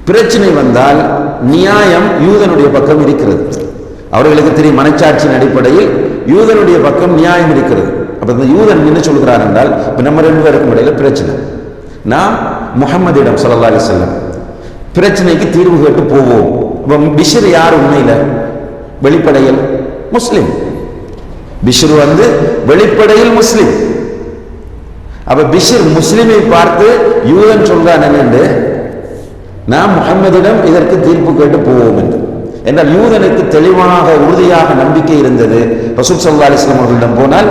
பிரச்சனை வந்தால் நியாயம் யூதனுடைய பக்கம் இருக்கிறது. அவர்களுக்கு தெரியும், மனச்சாட்சியின் அடிப்படையில் யூதனுடைய பக்கம் நியாயம் இருக்கிறது. அப்ப இந்த யூதன் என்ன சொல்கிறார் என்றால், இப்ப நம்ம ரெண்டு பேருக்கும் இடையில பிரச்சனை, நாம் முஹம்மதிடம் ஸல்லல்லாஹு அலைஹி வஸல்லம் பிரச்சனைக்கு தீர்வு கேட்டு போவோம். பிஷ்ர் யார் உண்மையில? வெளிப்படையில் முஸ்லிம். பிஷ்ர் வந்து வெளிப்படையில் முஸ்லிம். அப்ப பிஷ்ர் முஸ்லிமை பார்த்து யூதன் சொல்றான் என்னென்று, நாம் முஹம்மதிடம் இதற்கு தீர்ப்பு கேட்டு போவோம் என்று. என்றால் யூதனுக்கு தெளிவாக உறுதியாக நம்பிக்கை இருந்தது, ரசூல் ஸல்லல்லாஹு அலைஹி வஸல்லம் அவர்களிடம் போனால்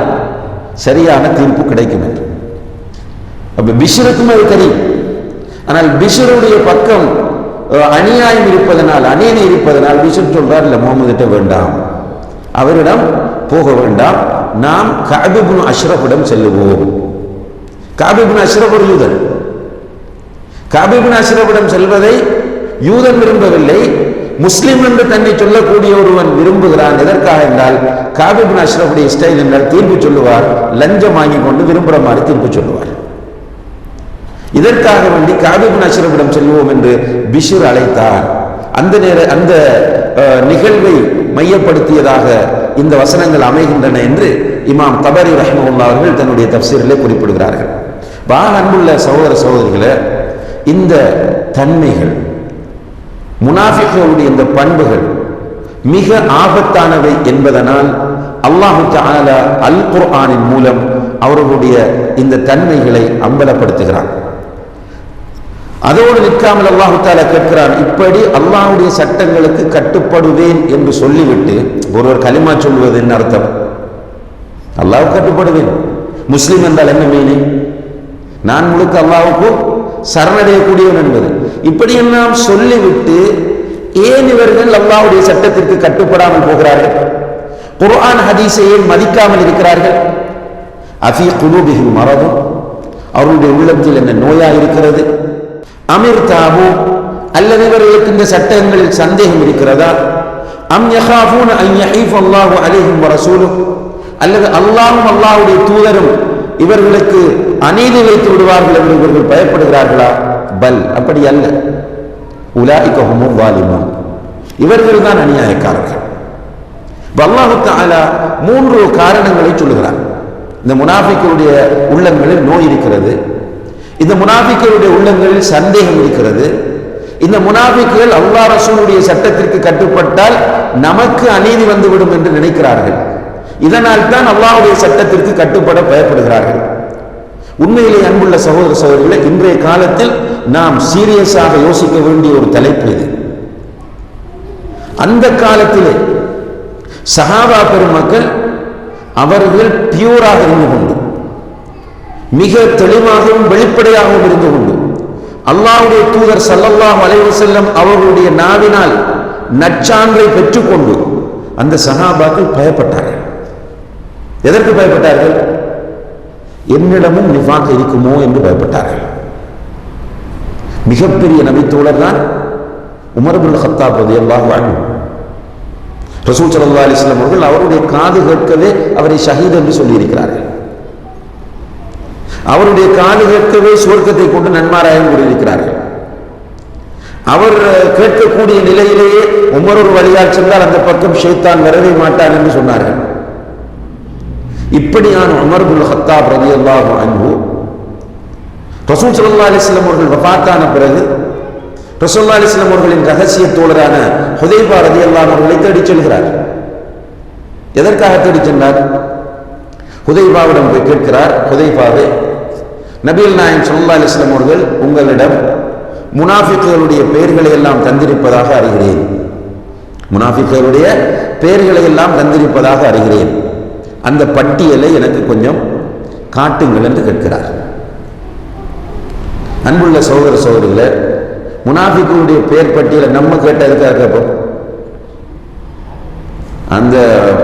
சரியான தீர்ப்பு கிடைக்கும் என்று. அப்ப பிஷ்ருக்கும் அது தெரியும். ஆனால் பிஷ்ருடைய பக்கம் அநியாயம் இருப்பதனால், அநீதி இருப்பதனால் பிஷ்ர் சொல்றார், இல்ல முஹம்மதிட்ட வேண்டாம், அவரிடம் போக வேண்டாம், நாம் கஅப் இப்னு அஷ்ரஃபிடம் செல்லுவோம். கஅப் இப்னு அஷ்ரஃப் ஒரு யூதன். கஅப் இப்னு அஷ்ரஃபிடம் செல்வதை யூதன் விரும்பவில்லை, முஸ்லிம் என்று தன்னை சொல்லக்கூடிய ஒருவன் விரும்புகிறான். எதற்காக என்றால், கஅப் இப்னு அஷ்ரஃபுடைய ஸ்டைல் என்றால் தீர்ப்பு சொல்லுவார், லஞ்சம் வாங்கி கொண்டு விரும்புகிற மாதிரி தீர்ப்பு சொல்லுவார். இதற்காக வேண்டி கஅப் இப்னு அஷ்ரஃபிடம் செல்வோம் என்று பிஷ்ர் அழைத்தார். அந்த நிகழ்வை மையப்படுத்தியதாக இந்த வசனங்கள் அமைகின்றன என்று இமாம் தபரி ரஹ்மத்துல்லாஹி அவர்கள் தன்னுடைய தஃப்சீரிலே குறிப்பிடுகிறார்கள். அன்புள்ள சகோதர சகோதரிகளே, இந்த தன்மைகள், முனாஃபிக்குகளுடைய இந்த பண்புகள் மிக ஆபத்தானவை என்பதனால் அல்லாஹு தஆலா அல் குர்ஆனின் மூலம் அவர்களுடைய இந்த தன்மைகளை அம்பலப்படுத்துகிறான். அதோடு நிற்காமல் அல்லாஹு தஆலா கேட்கிறான், இப்படி அல்லாஹ்வுடைய சட்டங்களுக்கு கட்டுப்படுவேன் என்று சொல்லிவிட்டு ஒருவர் கலிமா சொல்வது என்ன அர்த்தம்? அல்லாஹ்வுக்கு கட்டுப்படுவேன். முஸ்லிம் என்றால் என்ன மீனிங்? நான் முழுக்க அல்லாஹ்வுக்கு சரணடையக்கூடியவன் என்பது. இப்படியெல்லாம் சொல்லிவிட்டு ஏன் இவர்கள் அல்லாஹ்வுடைய சட்டத்திற்கு கட்டுப்படாமல் போகிறார்கள்? குர்ஆன் ஹதீஸை ஏன் மதிக்காமல் இருக்கிறார்கள்? அஃபீ குலூபிஹிம் மரதுன், அவர்களுடைய உள்ளத்தில் என்ன நோயா இருக்கிறது? அமிர் தாபு, அல்லது இவர்களுக்கு இந்த சட்டங்களில் சந்தேகம் இருக்கிறதா? அம் யகாஃபூன அன் யஹீஃப அல்லாஹு அலைஹிம் வ ரசூலுஹு, அல்லது அல்லாஹ்வும் அல்லாஹ்வுடைய தூதரும் இவர்களுக்கு அநீதி இழைத்து விடுவார்கள் என்று இவர்கள் பயப்படுகிறார்களா? பல், அப்படி அல்ல. உலாயிக ஹுமுல் வாலிமூன், இவர்கள் தான் அநியாயக்காரர்கள். அல்லாஹ் தஆலா 3 காரணங்களை சொல்லுகிறார். இந்த முனாஃபிக்குடைய உள்ளங்களில் நோய் இருக்கிறது, இந்த முனாஃபிக்குடைய உள்ளங்களில் சந்தேகம் இருக்கிறது, இந்த முனாஃபிக்குகள் அல்லாஹ் ரசூலுடைய சட்டத்திற்கு கட்டுப்பட்டால் நமக்கு அநீதி வந்துவிடும் என்று நினைக்கிறார்கள். இதனால் தான் அல்லாஹ்வுடைய சட்டத்திற்கு கட்டுப்பட பயப்படுகிறார்கள். உண்மையிலே அன்புள்ள சகோதர சகோதரிகளே, இன்றைய காலத்தில் நாம் சீரியஸாக யோசிக்க வேண்டிய ஒரு தலைப்பு இது. அந்த காலத்திலே சஹாபா பெருமக்கள் அவர்கள் பியூராக இருந்து கொண்டு, மிக தெளிவாகவும் வெளிப்படையாகவும் இருந்து கொண்டு, அல்லாஹ்வுடைய தூதர் ஸல்லல்லாஹு அலைஹி வஸல்லம் அவர்களுடைய நாவினால் நற்சான்றை பெற்றுக்கொண்டு அந்த சஹாபாக்கள் பயப்பட்டார்கள். எதற்கு பயப்பட்டார்கள்? என்னிடமும் நிஃபாக் இருக்குமோ என்று பயப்பட்டார்கள். மிகப்பெரிய நபித்தோழர் தான் உமர் இப்னு கத்தாப் ரலியல்லாஹு அன்ஹு. ரசூல் ஸல்லல்லாஹு அலைஹி வஸல்லம் அவர்கள் அவருடைய காது கேட்கவே அவரை ஷஹீத் என்று சொல்லியிருக்கிறார்கள். அவருடைய காது கேட்கவே சுவர்க்கத்தை கொண்டு நன்மாராயம் கூறியிருக்கிறார்கள். அவர் கேட்கக்கூடிய நிலையிலேயே உமர் ஒரு வழியால் சென்றால் அந்த பக்கம் ஷைத்தான் வரவே மாட்டான் என்று சொன்னார்கள். இப்படியான உமர் இப்னு கத்தாப் ரலியல்லாஹு அன்ஹு ரசூல் ஸல்லல்லாஹு அலைஹி வஸல்லம் அவர்கள் வஃபாத்தான பிறகு ரசூலுல்லாஹி அலைஹி வஸல்லம் அவர்களின் ரகசிய தோழரான ஹுதைபா ரலியல்லாஹு அன்ஹு அவர்களை தேடிச் செல்கிறார். எதற்காக தேடிச் சென்றார்? ஹுதைபாவிடம் போய் கேட்கிறார், ஹுதைபாவே, நபிகள் நாயகம் ஸல்லல்லாஹு அலைஹி வஸல்லம் அவர்கள் உங்களிடம் முனாஃபிக்குகளுடைய பெயர்களை எல்லாம் தந்திருப்பதாக அறிகிறேன். முனாஃபிக்குகளுடைய பெயர்களை எல்லாம் தந்திருப்பதாக அறிகிறேன். அந்த பட்டியலை எனக்கு கொஞ்சம் காட்டுங்கள் என்று கேட்கிறார். அன்புள்ள சகோதர சகோதரிகளே, முனாஃபிக்குடைய பெயர் பட்டியலை நம்ம கேட்டதுக்காக கேட்போம். அந்த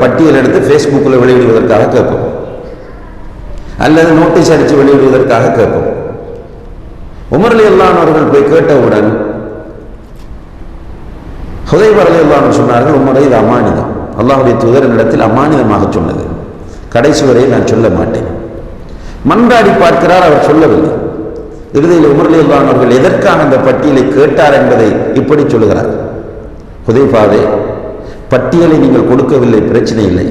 பட்டியல் எடுத்து ஃபேஸ்புக்கில் வெளியிடுவதற்காக கேட்போம், அல்லது நோட்டீஸ் அடித்து வெளியிடுவதற்காக கேட்போம். உமர் ரலியல்லாஹு அன்ஹு அவர்கள் போய் கேட்டவுடன் ஹுதைபா ரலியல்லாஹு அன்ஹு சொன்னார்கள், உமரே, இது அமானிதம், அல்லாஹ்வுடைய தூதர் என்னிடத்தில் அமானிதமாக சொன்னது, கடைசி வரை நான் சொல்ல மாட்டேன். மன்றாடி பார்க்கிறார், அவர் சொல்லவில்லை. இறுதியில் உமர் ரலியல்லாஹு அன்ஹு அவர்கள் எதற்காக அந்த பட்டியலை கேட்டார் என்பதை இப்படி சொல்லுகிறார், ஹுதைபாவே, பட்டியலை நீங்கள் கொடுக்கவில்லை, பிரச்சனை இல்லை,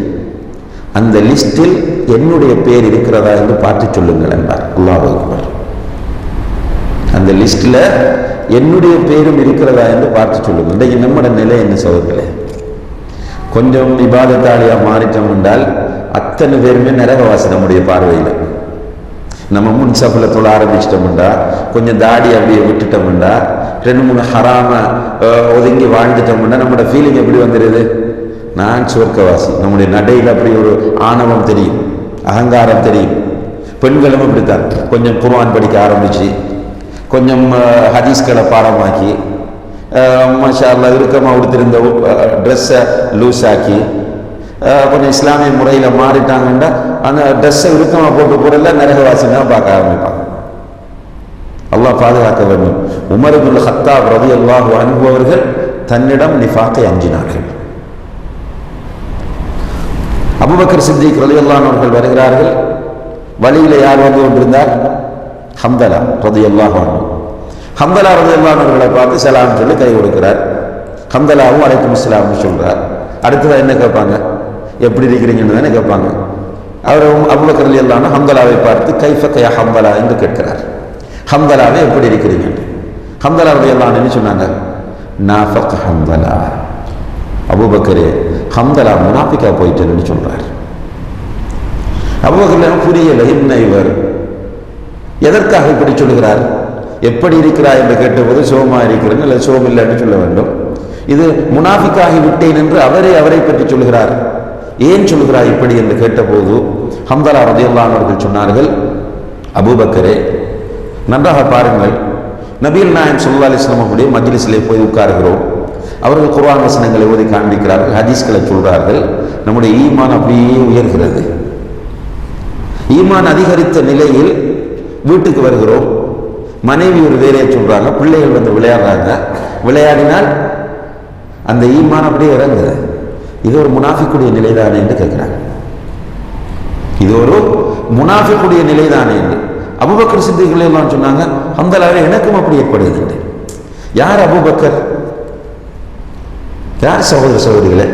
அந்த லிஸ்டில் என்னுடைய பெயர் இருக்கிறதா என்று பார்த்து சொல்லுங்கள் என்றார். அல்லாஹ் அக்பர். அந்த லிஸ்டில் என்னுடைய பெயரும் இருக்கிறதா என்று பார்த்து சொல்லுங்கள். இன்றைக்கு நம்மட நிலை என்ன சகோதரர்களே? கொஞ்சம் இபாதத்தாளியாக மாறிட்டோம் என்றால் அத்தனை பேருமே நரகவாசி நம்முடைய பார்வையில். நம்ம முன்சஃபில் தொழ ஆரம்பிச்சிட்டோம்டா, கொஞ்சம் தாடி அப்படியே விட்டுட்டோம்டா, 2-3 ஹராம ஒதுங்கி வாழ்ந்துட்டோம்னா நம்மளோட ஃபீலிங் எப்படி வந்துடுது? நான் சுவர்க்கவாசி. நம்முடைய நடையில் அப்படி ஒரு ஆணவம் தெரியும், அகங்காரம் தெரியும். பெண்களும் அப்படித்தான். கொஞ்சம் குர்ஆன் படிக்க ஆரம்பிச்சு, கொஞ்சம் ஹதீஸ்களை பாடமாக்கி, மாஷா அல்லாஹ் இறுக்கமாக உடுத்திருந்த ட்ரெஸ்ஸை லூஸ் ஆக்கி, கொஞ்சம் இஸ்லாமிய முறையில் மாறிட்டாங்கன்னா அந்த ட்ரெஸ்ஸை இறுக்கமாக போட்டு போடல நரகவாசினா பார்க்க ஆரம்பிப்பாங்க. அல்லாஹ் பாதுகாக்க வேண்டும். உமர் இப்னு கத்தாப் ரலியல்லாஹு அன்ஹு அவர்கள் தன்னிடம் நிஃபாக்கை அஞ்சினார்கள். அபூபக்கர் சித்திக் ரலியல்லாஹு அன்ஹு அவர்கள் வருகிறார்கள். வழியில் யார் வந்து கொண்டிருந்தார்? ஹம்தலா ரலியல்லாஹு அன்ஹு. ஹம்தலா ரலியல்லாஹு அன்ஹு அவர்களை பார்த்து சலாம் சொல்லி கை கொடுக்கிறார். ஹம்தலாவும் அலைக்கும் ஸலாம் சொல்றார். அடுத்ததாக என்ன கேட்பாங்க? எப்படி இருக்கிறீங்கன்னு தானே கேட்பாங்க. அவர் அபூபக்கர் ரலியல்லாஹு அன்ஹு ஹம்தலாவை பார்த்து கைஃபக யா ஹம்தலா என்று கேட்கிறார். ஹம்தலாவை எப்படி இருக்கிறீங்க? ஹம்தலா ரலியல்லாஹு அன்ஹு சொன்னாங்க, நாஃபக ஹம்தலா, அபூபக்கரே, ஹம்தலா முனாஃபிகா போயிட்டேன்னு சொல்றார். அபூபக்கர் புரியல, என்ன இவர் எதற்காக இப்படி சொல்லுகிறார்? எப்படி இருக்கிறார் என்று கேட்டபோது சோமா இருக்கிறேன் அல்லது சோம் இல்லைன்னு சொல்ல வேண்டும். இது முனாஃபிக்காகி விட்டேன் என்று அவரை பற்றி சொல்கிறார். ஏன் சொல்கிறார் இப்படி என்று கேட்டபோது ஹம்தலா ரலியல்லாஹு அன்ஹு அவர்கள் சொன்னார்கள், அபூபக்கரே, நன்றாக பாருங்கள், நபிகள் நாயகம் ஸல்லல்லாஹு அலைஹி வஸல்லம் அவருடைய மஜ்லிஸிலே போய் உட்காருகிறோம். அவர்கள் குர்ஆன் வசனங்களை ஓதி காண்பிக்கிறார்கள், ஹதீஸ்களை சொல்கிறார்கள். நம்முடைய ஈமான் அப்படியே உயர்கிறது. ஈமான் அதிகரித்த நிலையில் வீட்டுக்கு வருகிறோம். மனைவி ஒரு வேலையை சொல்றாங்க, பிள்ளைகள் வந்து விளையாடுறாங்க, விளையாடினால் அந்த ஈமான் அப்படியே இறங்குது. இது ஒரு முனாஃபிக்குடைய நிலைதானே என்று கேட்கிறாங்க. இது ஒரு முனாஃபிக்குடைய நிலைதானே என்று அபூபக்கர் சித்திக் எல்லாம் சொன்னாங்க. அந்த அளவில் எனக்கும் அப்படி ஏற்படுகிறது. யார் அபூபக்கர்? யார் சகோதர சகோதரிகளே?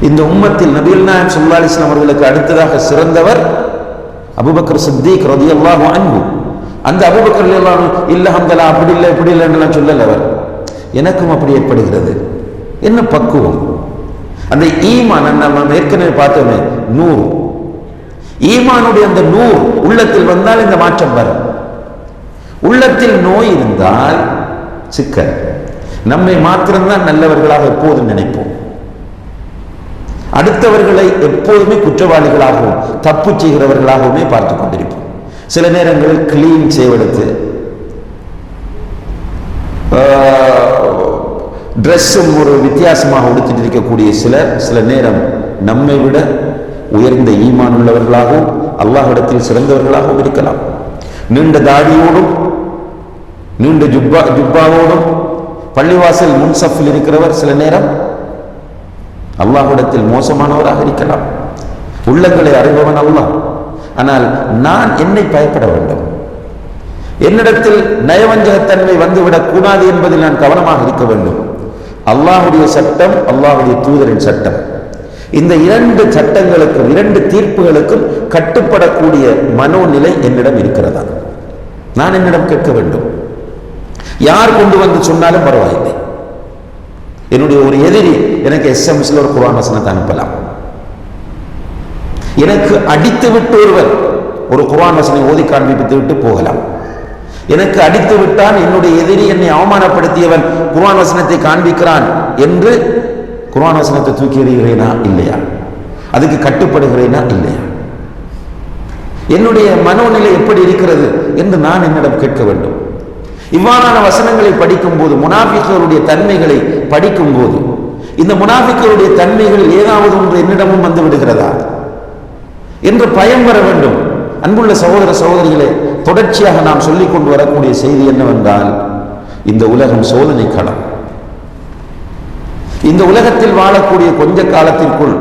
இந்த உம்மத்தில் நபிகள் நாயகம் ஸல்லல்லாஹு அலைஹி வஸல்லம் அவர்களுக்கு அடுத்ததாக சிறந்தவர் அபூபக்கர் சித்திக் ரலியல்லாஹு அன்ஹு. அந்த அபூபக்கர் ரலியல்லாஹு அன்ஹு இல்ல ஹம்தலா அப்படி இல்லை இப்படி இல்லைன்னு சொல்லல. அவர் எனக்கும் அப்படி ஏற்படுகிறது. என்ன பக்குவம்! அந்த ஈமான் நம்ம ஏற்கனவே பார்த்தோமே, நூறு ஈமானுடைய அந்த நூறு உள்ளத்தில் வந்தால் இந்த மாற்றம் வரும். உள்ளத்தில் நோய் இருந்தால் சிக்கல். நம்மை மாத்திரம்தான் நல்லவர்களாக எப்போதும் நினைப்போம். அடுத்தவர்களை எப்போதுமே குற்றவாளிகளாகவும் தப்பு செய்கிறவர்களாகவுமே பார்த்து கொண்டிருப்போம். சில நேரங்களில் கிளீன் செய்வெடுத்து ட்ரெஸ்ஸும் ஒரு வித்தியாசமாக உடுத்திட்டு இருக்கக்கூடிய சிலர் சில நேரம் நம்மை விட உயர்ந்த ஈமான் உள்ளவர்களாகவும் அல்லாஹ்விடத்தில் சிறந்தவர்களாகவும் இருக்கலாம். நீண்ட தாடியோடும் நீண்ட ஜுப்பாவோடும் பள்ளிவாசல் முன்சஃபில் இருக்கிறவர் சில நேரம் அல்லாஹ்விடத்தில் மோசமானவராக இருக்கலாம். உள்ளங்களை அறிபவன் அல்லாஹ். ஆனால் நான் என்னை பயப்பட வேண்டும். என்னிடத்தில் நயவஞ்சகத்தன்மை வந்துவிடக் கூடாது என்பதில் நான் கவனமாக இருக்க வேண்டும். அல்லாஹுடைய சட்டம், அல்லாஹுடைய தூதரின் சட்டம், இந்த இரண்டு சட்டங்களுக்கும் இரண்டு தீர்ப்புகளுக்கும் கட்டுப்படக்கூடிய மனோநிலை என்னிடம் இருக்கிறதா? நான் என்னிடம் கேட்க வேண்டும். யார் கொண்டு வந்து சொன்னாலும் பரவாயில்லை. என்னுடைய ஒரு எதிரி எனக்கு எஸ்எம்எஸ்ல ஒரு குர்ஆன் வசனத்தை அனுப்பலாம். எனக்கு அடித்து விட்டு ஒருவர் ஒரு குர்ஆன் வசனம் ஓதி காண்பித்து விட்டு போகலாம். எனக்கு அடித்து விட்டான், என்னுடைய எதிரி என்னை அவமானப்படுத்தியவன் குர்ஆன் வசனத்தை காண்பிக்கிறான் என்று குர்ஆன் வசனத்தை தூக்கி எறிகிறேனா இல்லையா? அதுக்கு கட்டுப்படுகிறேனா இல்லையா? என்னுடைய மனோநிலை எப்படி இருக்கிறது என்று நான் என்னிடம் கேட்க வேண்டும். இவ்வாறான வசனங்களை படிக்கும் போது, முனாஃபிக்குகளுடைய தன்மைகளை படிக்கும் போது, இந்த முனாஃபிக்குகளுடைய தன்மைகள் ஏதாவது ஒன்று என்னிடமும் வந்து விடுகிறதா என்று பயம் வர வேண்டும். அன்புள்ள சகோதர சகோதரிகளே, தொடர்ச்சியாக நாம் சொல்லிக் கொண்டு வரக்கூடிய செய்தி என்னவென்றால், இந்த உலகம் சோதனை களம். இந்த உலகத்தில் வாழக்கூடிய கொஞ்ச காலத்திற்குள்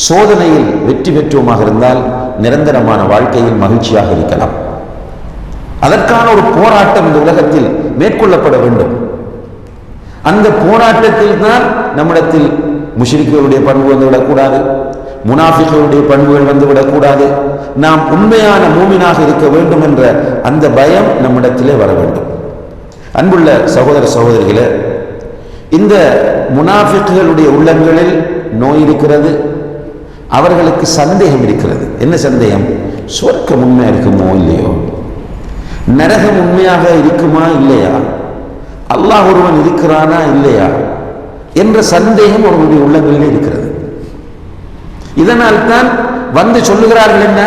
சோதனையில் வெற்றி பெற்றோமாக இருந்தால் நிரந்தரமான வாழ்க்கையில் மகிழ்ச்சியாக இருக்கலாம். அதற்கான ஒரு போராட்டம் இந்த உலகத்தில் மேற்கொள்ளப்பட வேண்டும். அந்த போராட்டத்தில் தான் நம்மிடத்தில் முஷ்ரிக்குகளுடைய பண்பு வந்துவிடக்கூடாது, முனாஃபிக்குகளுடைய பண்புகள் வந்துவிடக்கூடாது. நாம் உண்மையான மூமினாக இருக்க வேண்டும் என்ற அந்த பயம் நம்மிடத்திலே வர வேண்டும். அன்புள்ள சகோதர சகோதரிகளே, இந்த முனாஃபிக்குகளுடைய உள்ளங்களில் நோய் இருக்கிறது. அவர்களுக்கு சந்தேகம் இருக்கிறது. என்ன சந்தேகம்? சொர்க்கம் உண்மையா இருக்குமோ இல்லையோ, நரகம் உண்மையாக இருக்குமா இல்லையா, அல்லாஹ் ஒருவன் இருக்கிறானா இல்லையா என்ற சந்தேகம் அவர்களுடைய உள்ளங்களிலே இருக்கிறது. இதனால் தான் வந்து சொல்லுகிறார்கள், என்ன,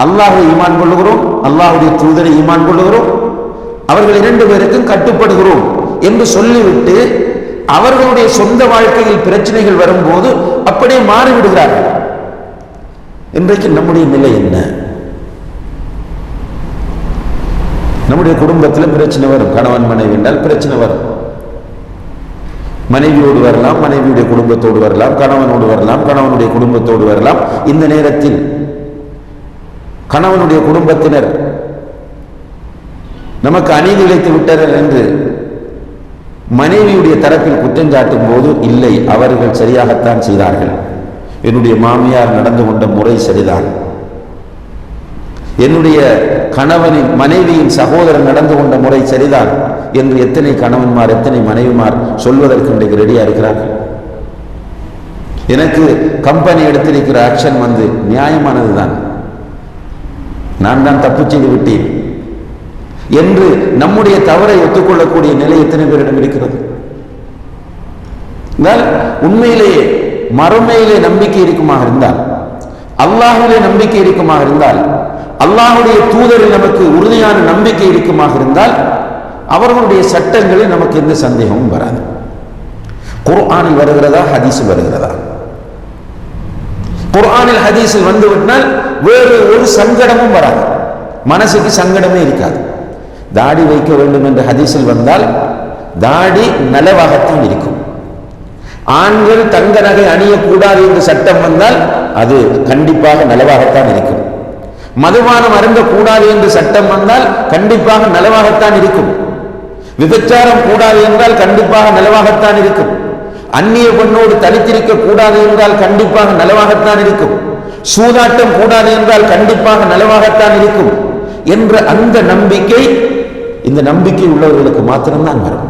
அல்லாஹ்வை ஈமான் கொள்ளுகிறோம், அல்லாஹ்வுடைய தூதரை ஈமான் கொள்ளுகிறோம், அவர்கள் இரண்டு பேருக்கும் கட்டுப்படுகிறோம் என்று சொல்லிவிட்டு அவர்களுடைய சொந்த வாழ்க்கையில் பிரச்சனைகள் வரும்போது அப்படியே மாறிவிடுகிறார்கள். இன்றைக்கு நம்முடைய நிலை என்ன? நம்முடைய குடும்பத்தில் பிரச்சனை வரும். கணவன் மனைவி என்றால் பிரச்சனை வரும். மனைவியோடு வரலாம், மனைவியுடைய குடும்பத்தோடு வரலாம், கணவனோடு வரலாம், கணவனுடைய குடும்பத்தோடு வரலாம். இந்த நேரத்தில் கணவனுடைய குடும்பத்தினர் நமக்கு அநீதி இழைத்து விட்டனர் என்று மனைவியுடைய தரப்பில் குற்றஞ்சாட்டும் போது, இல்லை, அவர்கள் சரியாகத்தான் செய்தார்கள், என்னுடைய மாமியார் நடந்து கொண்ட முறை சரிதான், என்னுடைய கணவனின் மனைவியின் சகோதரன் நடந்து கொண்ட முறை சரிதான் என்று எத்தனை கணவன்மார் எத்தனை மனைவிமார் சொல்வதற்கு இன்றைக்கு ரெடியா இருக்கிறார்கள். எனக்கு கம்பெனி எடுத்திருக்கிற ஆக்ஷன் வந்து நியாயமானதுதான், நான் தான் தப்பு செய்து விட்டேன் என்று நம்முடைய தவறை ஒத்துக்கொள்ளக்கூடிய நிலை எத்தனை பேரிடம் இருக்கிறது? உண்மையிலேயே மறுமையிலே நம்பிக்கை இருக்குமாக இருந்தால், அல்லாஹ்விலே நம்பிக்கை இருக்குமாக இருந்தால், அல்லாஹ்வுடைய தூதரில் நமக்கு உறுதியான நம்பிக்கை இருக்குமாக இருந்தால், அவர்களுடைய சட்டங்களில் நமக்கு எந்த சந்தேகமும் வராது. குர்ஆனில் வருகிறதா, ஹதீஸில் வருகிறதா? குர்ஆனில் ஹதீஸில் வந்துவிட்டால் வேறு ஒரு சங்கடமும் வராது, மனசுக்கு சங்கடமே இருக்காது. தாடி வைக்க வேண்டும் என்ற ஹதீஸில் வந்தால் தாடி நலவாகத்தான் இருக்கும். ஆண்கள் தங்க நகை அணியக்கூடாது என்று சட்டம் வந்தால் அது கண்டிப்பாக நலவாகத்தான் இருக்கும். மதுபானம் அருந்தக்கூடாது என்று சட்டம் வந்தால் கண்டிப்பாக நலவாகத்தான் இருக்கும். விபச்சாரம் கூடாது என்றால் கண்டிப்பாக நலவாகத்தான் இருக்கும். அந்நிய பெண்ணோடு தனித்திருக்க கூடாது என்றால் கண்டிப்பாக நலவாகத்தான் இருக்கும். சூதாட்டம் கூடாது என்றால் கண்டிப்பாக நலவாகத்தான் இருக்கும் என்ற அந்த நம்பிக்கை இந்த நம்பிக்கை உள்ளவர்களுக்கு மாத்திரம்தான் வரும்.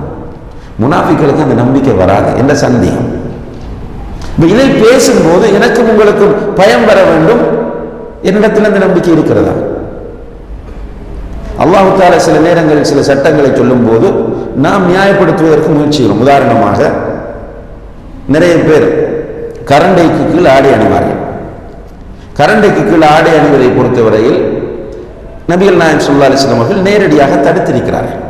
முனாஃபிக்களுக்கு அந்த நம்பிக்கை வராது என்ற சந்தேகம். இதை பேசும்போது எனக்கும் உங்களுக்கும் பயம் வர வேண்டும். என்னிடத்தில் அந்த நம்பிக்கை இருக்கிறதா? அல்லாஹ் தஆலா சில நேரங்களில் சில சட்டங்களை சொல்லும் போது நாம் நியாயப்படுத்துவதற்கு முயற்சிக்கிறோம். உதாரணமாக, நிறைய பேர் கரண்டைக்கு கீழ் ஆடை அணிவார்கள். கரண்டைக்கு கீழ் ஆடை அணிவதை பொறுத்தவரையில் நபிகள் நாயகம் ஸல்லல்லாஹு அலைஹி வஸல்லம் அவர்கள் நேரடியாக தடுத்திருக்கிறார்கள்.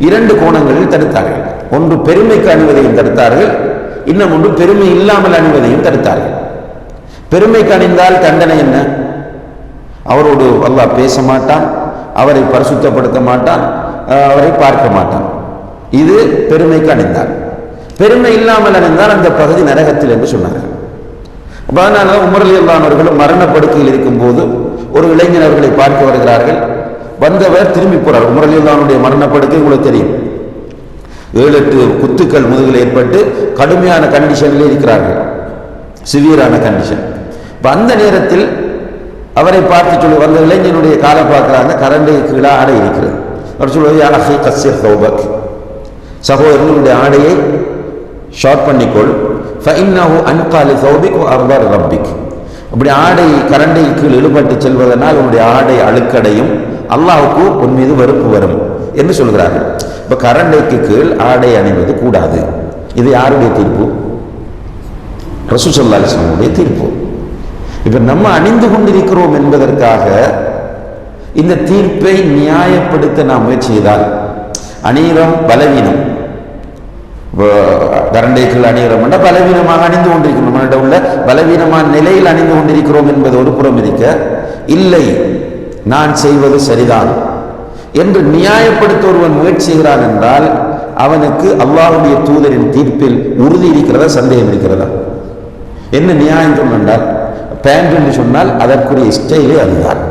இரண்டு கோணங்களில் தடுத்தார்கள். ஒன்று பெருமைக்கு அணிவதையும் தடுத்தார்கள், இன்னும் ஒன்று பெருமை இல்லாமல் அணிவதையும் தடுத்தார்கள். பெருமைக்கு அணிந்தால் தண்டனை என்ன? அவரோடு அல்லாஹ் பேச மாட்டான், அவரை பரிசுத்தப்படுத்த மாட்டான், அவரை பார்க்க மாட்டான். இது பெருமைக்கு அணிந்தால். பெருமை இல்லாமல் அணிந்தால் அந்த பகுதி நரகத்தில் என்று சொன்னார்கள். அதனால உமர் ரலியல்லாஹு அன்ஹு அவர்கள் மரணப்படுக்கையில் இருக்கும் போது ஒரு இளைஞர் அவர்களை பார்க்க வருகிறார்கள். வந்தவர் திரும்பி போறார். உமர் ரலியல்லாஹு அன்ஹுடைய மரணப்படுக்கை உங்களுக்கு தெரியும். 7-8 குத்துக்கள் முதுகில் ஏற்பட்டு கடுமையான கண்டிஷனில் இருக்கிறார்கள், சிவியரான கண்டிஷன். அந்த நேரத்தில் அவரை பார்த்து சொல்லி வந்த இளைஞனுடைய காலை பார்க்கிறாங்க, கரண்டை கீழே ஆடை இருக்கிறது. அவர் சொல்வது, யா அஹி கஸ்ஸிர் தௌபக், சகோதரனுடைய ஆடையை ஷார்ட் பண்ணிக்கொள், ஃபஇன்னஹு அன்கா லிதௌபிக் வ அர்தா லிரப்பிக். அப்படி ஆடை கரண்டை கீழ் இழுபட்டு செல்வதனால் உன்னுடைய ஆடை அழுக்கடையும், அல்லாஹ்வுக்கு உன் மீது வெறுப்பு வரும் என்று சொல்கிறார்கள். இப்போ கரண்டைக்கு கீழ் ஆடை அணிவது கூடாது. இது யாருடைய தீர்ப்பு? ரசூல் ஸல்லல்லாஹு அலைஹி வஸல்லம் தீர்ப்பு. இப்ப நம்ம அணிந்து கொண்டிருக்கிறோம் என்பதற்காக இந்த தீர்ப்பை நியாயப்படுத்த நாம் முயற்சி செய்தால் அணிகிறோம் பலவீனம். கரண்டைக்குள் அணிகிறோம் பலவீனமாக அணிந்து கொண்டிருக்கிறோம், நம்மளிடம் உள்ள பலவீனமான நிலையில் அணிந்து கொண்டிருக்கிறோம் என்பது ஒரு புறம் இருக்க, இல்லை நான் செய்வது சரிதான் என்று நியாயப்படுத்த ஒருவன் முயற்சி செய்கிறான் என்றால் அவனுக்கு அல்லாஹ்வுடைய தூதரின் தீர்ப்பில் உறுதி இருக்கிறதா, சந்தேகம் இருக்கிறதா? என்ன நியாயம் சொன்னால், பேண்ட் என்று சொன்னால் அதற்குரிய ஸ்டைலே அதுதான்.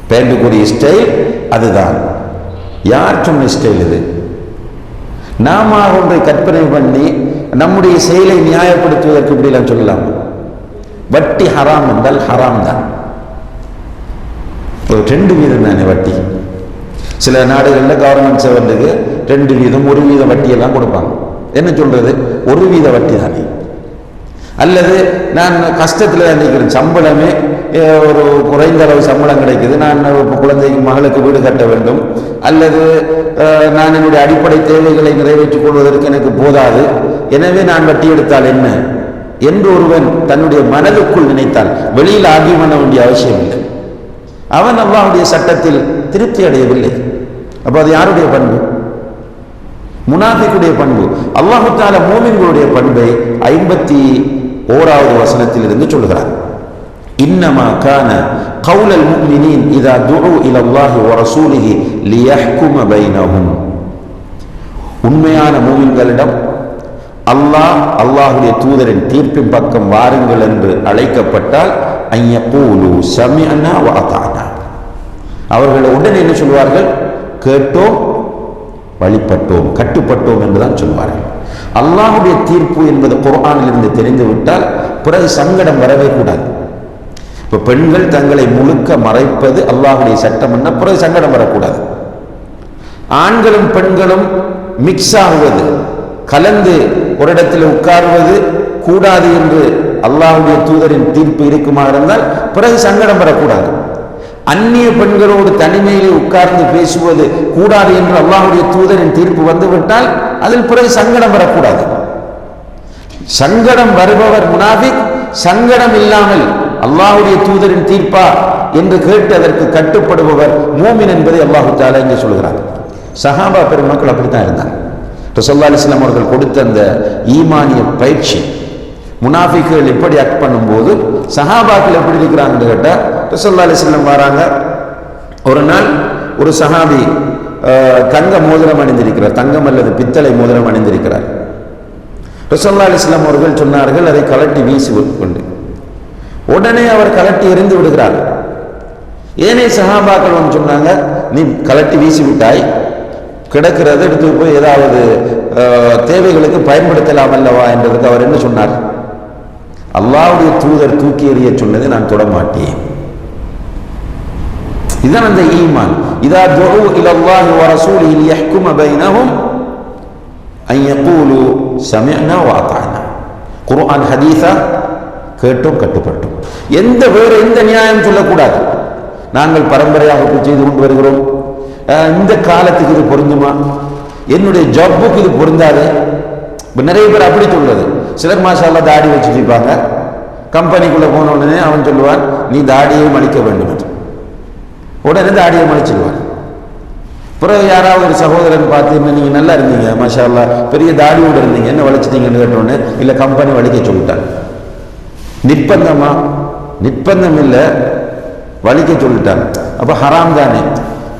பேண்டுக்குரிய ஸ்டைல் அதுதான். யார் சொன்ன ஸ்டைல் இது? நாம ஒன்றை கற்பனை பண்ணி நம்முடைய செயலை நியாயப்படுத்துவதற்கு இப்படிலாம் சொல்லலாம். வட்டி ஹராம் என்றால் ஹராம் தான். 2% தானே வட்டி. சில நாடுகளில் கவர்மெண்ட் செவன்ட்டுக்கு 2%, 1% வட்டியெல்லாம் கொடுப்பாங்க. என்ன சொல்றது? 1% வட்டி தானே. அல்லது நான் கஷ்டத்தில் நினைக்கிறேன், சம்பளமே ஒரு குறைந்த அளவு சம்பளம் கிடைக்குது, நான் குழந்தைக்கு மகளுக்கு வீடு கட்ட வேண்டும், அல்லது நான் என்னுடைய அடிப்படை தேவைகளை நிறைவேற்றிக் கொள்வதற்கு எனக்கு போதாது, எனவே நான் வட்டி எடுத்தால் என்ன என்று ஒருவன் தன்னுடைய மனதுக்குள் நினைத்தால் வெளியில் ஆர்கியூ பண்ண வேண்டிய அவசியம் இல்லை. அவன் அல்லாஹ்வுடைய சட்டத்தில் திருப்தி அடையவில்லை. அப்போ அது யாருடைய பண்பு? முனாஃபிக்குடைய பண்பு. அல்லாஹ் தஆலா மூமின்களுடைய பண்பை 51வது வசனத்தில் இருந்து சொல்கிறார். இன்னமா கான கௌலல் முஃமினீன் இதா துஉ இலல்லாஹி வ ரசூலிஹி லியஹ்கும பைனஹும். உண்மையான மூமின்களிடம் அல்லாஹ்வுடைய தூதரின் தீர்ப்பின் பக்கம் வாருங்கள் என்று அழைக்கப்பட்டால் அய்யகூலு சமிஅனா வ அதானா, அவர்கள் உடனே என்ன சொல்வார்கள்? கேட்டோம், வழிபட்டோம், கட்டுப்பட்டோம் என்றுதான் சொல்வார்கள். அல்லாஹ்வுடைய தீர்ப்பு என்பது குர்ஆனில் இருந்து தெரிந்து விட்டால் பிறகு சங்கடம் வரவே கூடாது. இப்ப பெண்கள் தங்களை முழுக்க மறைப்பது அல்லாஹ்வுடைய சட்டம் என்ன, பிறகு சங்கடம் வரக்கூடாது. ஆண்களும் பெண்களும் மிக்ஸ் ஆகுவது, கலந்து ஒரு இடத்தில் உட்காருவது கூடாது என்று அல்லாஹ்வுடைய தூதரின் தீர்ப்பு இருக்குமா இருந்தால் பிறகு சங்கடம் வரக்கூடாது. அந்நிய பெண்களோடு தனிமையிலே உட்கார்ந்து பேசுவது கூடாது என்று அல்லாஹ்வுடைய தூதரின் தீர்ப்பு வந்துவிட்டால் அதில் பிறகு சங்கடம் வரக்கூடாது. சங்கடம் வருபவர் முனாஃபிக், சங்கடம் இல்லாமல் அல்லாஹ்வுடைய தூதரின் தீர்ப்பா என்று கேட்டு அதற்கு கட்டுப்படுபவர் மூமின் என்பதை அல்லாஹ் தஆலா இங்கே சொல்கிறார். சஹாபா பெருமக்கள் அப்படித்தான் இருந்தாங்க. ரசூலுல்லாஹி அலைஹி வஸல்லம் அவர்கள் கொடுத்த அந்த ஈமானிய பயிற்சி, முனாஃபிக்குகள் எப்படி ஆக்ட் பண்ணும்போது சஹாபாக்கள் எப்படி இருக்கிறாங்கன்னு கேட்டால், ரசூலுல்லாஹி அலைஹி வஸல்லம் வராங்க. ஒரு நாள் ஒரு சஹாபி தங்க மோதிரம் அணிந்திருக்கிறார், தங்கம் அல்லது பித்தளை மோதிரம் அணிந்திருக்கிறார். ரசூலுல்லாஹி அலைஹி வஸல்லம் அவர்கள் சொன்னார்கள், அதை கலட்டி வீசி கொண்டு. உடனே அவர் கலட்டி எறிந்து விடுகிறார். ஏனே சஹாபாக்கள் வந்து சொன்னாங்க, நீ கலட்டி வீசி விட்டாய், கிடக்கிறத எடுத்து போய் ஏதாவது தேவைகளுக்கு பயன்படுத்தலாம் அல்லவா என்றதுக்கு அவர் என்ன சொன்னார்? அல்லாஹ்வுடைய தூதர் தூக்கி எறிய சொன்னதை நான் தொட மாட்டேன். இதுதான் அந்த ஈமான். இதா துஉ இலல்லாஹி வ ரசூலிஹி லியஹ்கும பைனஹும் அன் யகூலு சமிஅனா வ அதானா. குர்ஆன் ஹதீஸா கேட்டோம் கட்டுப்பட்டோம். வேற எந்த நியாயம் சொல்லக்கூடாது. நாங்கள் பரம்பரையாக செய்து கொண்டு வருகிறோம், இந்த காலத்துக்கு இது பொருந்துமா, என்னுடைய ஜப்புக்கு இது பொருந்தாது. நிறைய பேர் அப்படி சொல்றது. சிலர் மாஷா அல்லாஹ் தாடி வச்சுட்டு இருப்பாங்க, கம்பெனிக்குள்ள போன உடனே அவன் சொல்லுவான், நீ தாடியை மலிக்க வேண்டும் என்று. உடனே தாடியை மலிச்சிடுவான். பிறகு யாராவது ஒரு சகோதரன் பார்த்து, நீங்க நல்லா இருந்தீங்க மாஷா அல்லாஹ், பெரிய தாடியோடு இருந்தீங்க, என்ன வலிச்சிட்டீங்கன்னு கேட்டோன்னு, இல்லை கம்பெனி வலிக்க சொல்லிட்டான். நிர்பந்தமா? நிர்பந்தம் இல்லை, வலிக்க சொல்லிட்டாங்க. அப்ப ஹராம் தானே.